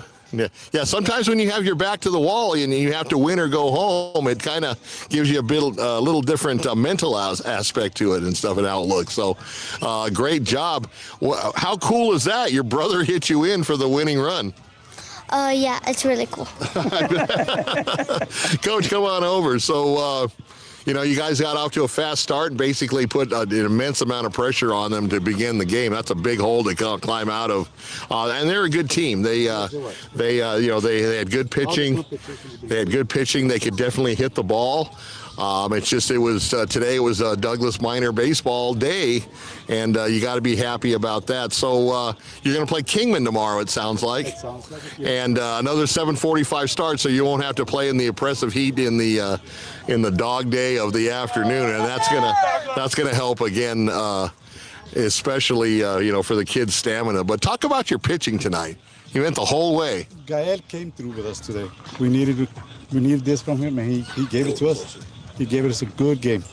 Yeah. Sometimes when you have your back to the wall and you have to win or go home, it kind of gives you a little different mental aspect to it and stuff and outlook. So, great job. How cool is that? Your brother hit you in for the winning run. Yeah, it's really cool. Coach, come on over. So, you guys got off to a fast start and basically put an immense amount of pressure on them to begin the game. That's a big hole to climb out of. And they're a good team. They had good pitching. They had good pitching. They could definitely hit the ball. Today was a Douglas Minor baseball day, and you got to be happy about that. So you're going to play Kingman tomorrow, it sounds like. It sounds like it, yeah. And another 7:45 start, so you won't have to play in the oppressive heat in the dog day of the afternoon, and that's gonna help again, especially for the kids' stamina. But talk about your pitching tonight. You went the whole way. Gael came through with us today. We needed this from him, and he gave it to us. He gave us a good game.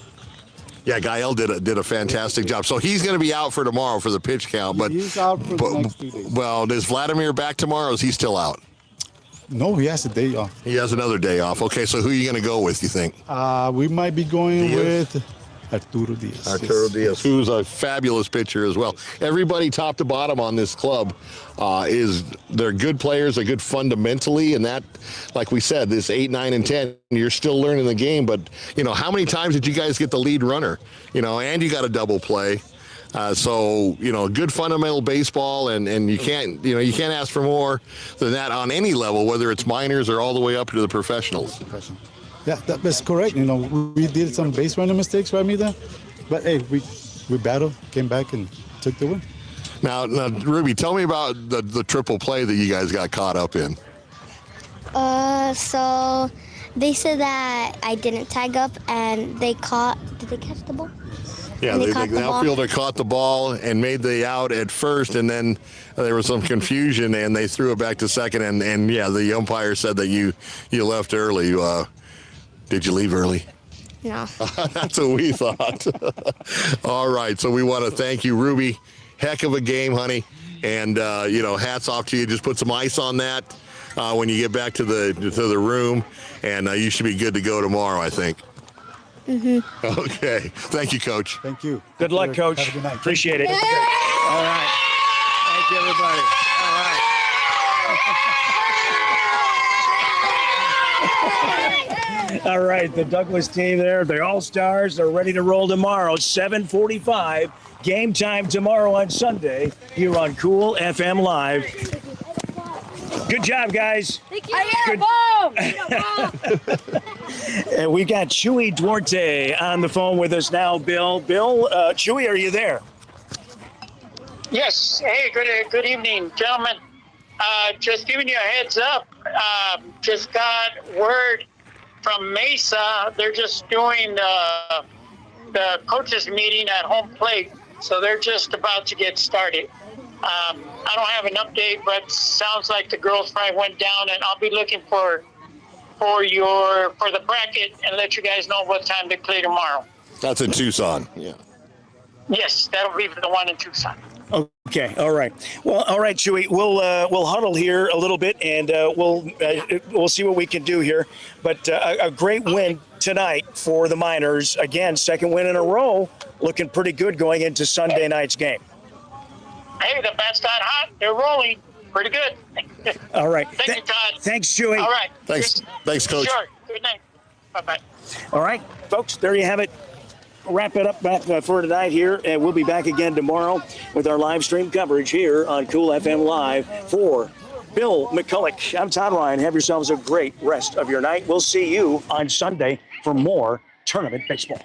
Yeah, Gael did a fantastic job. So he's going to be out for tomorrow for the pitch count. But he's out for the next 2 days. Well, is Vladimir back tomorrow? Or is he still out? No, he has a day off. He has another day off. Okay, so who are you going to go with, you think? We might be going with Arturo Diaz. Arturo Diaz, who's a fabulous pitcher as well. Everybody top to bottom on this club they're good players, they're good fundamentally, and that, like we said, this 8, 9, and 10, you're still learning the game, but, how many times did you guys get the lead runner? And you got a double play. So, good fundamental baseball, and you can't ask for more than that on any level, whether it's minors or all the way up to the professionals. Yeah, that's correct. We did some base running mistakes, right, Mida? But hey, we battled, came back, and took the win. Now, Ruby, tell me about the triple play that you guys got caught up in. So they said that I didn't tag up, and did they catch the ball? Yeah, the outfielder caught the ball and made the out at first, and then there was some confusion, and they threw it back to second, and the umpire said that you left early. Did you leave early? No. That's what we thought. All right, so we want to thank you, Ruby. Heck of a game, honey. And, hats off to you. Just put some ice on that when you get back to the room, and you should be good to go tomorrow, I think. Mm-hmm. Okay. Thank you, Coach. Thank you. Good luck, Coach. Have a good night. Appreciate it. All right. Thank you, everybody. All right. All right, the Douglas team there, the All-Stars are ready to roll tomorrow, 7:45. Game time tomorrow on Sunday here on Cool FM Live. Good job, guys. Good. And we got Chewy Duarte on the phone with us now, Bill. Bill, Chewy, are you there? Yes. Hey, good evening, gentlemen. Just giving you a heads up. Just got word from Mesa. They're just doing the coaches meeting at home plate, so they're just about to get started. I don't have an update, but sounds like the girls probably went down, and I'll be looking for the bracket and let you guys know what time they play tomorrow. That's in Tucson. Yeah. Yes, that'll be the one in Tucson. Okay. All right. Well, all right, Chewy. We'll huddle here a little bit, and we'll see what we can do here. But a great win tonight for the Miners. Again, second win in a row. Looking pretty good going into Sunday night's game. Hey, the bat's not hot. They're rolling. Pretty good. All right. Thank you, Todd. Thanks, Chewy. All right. Thanks, Coach. Sure. Good night. Bye-bye. All right, folks, there you have it. Wrap it up for tonight here, and we'll be back again tomorrow with our live stream coverage here on Cool FM Live. For Bill McCulloch, I'm Todd Ryan. Have yourselves a great rest of your night. We'll see you on Sunday for more tournament baseball.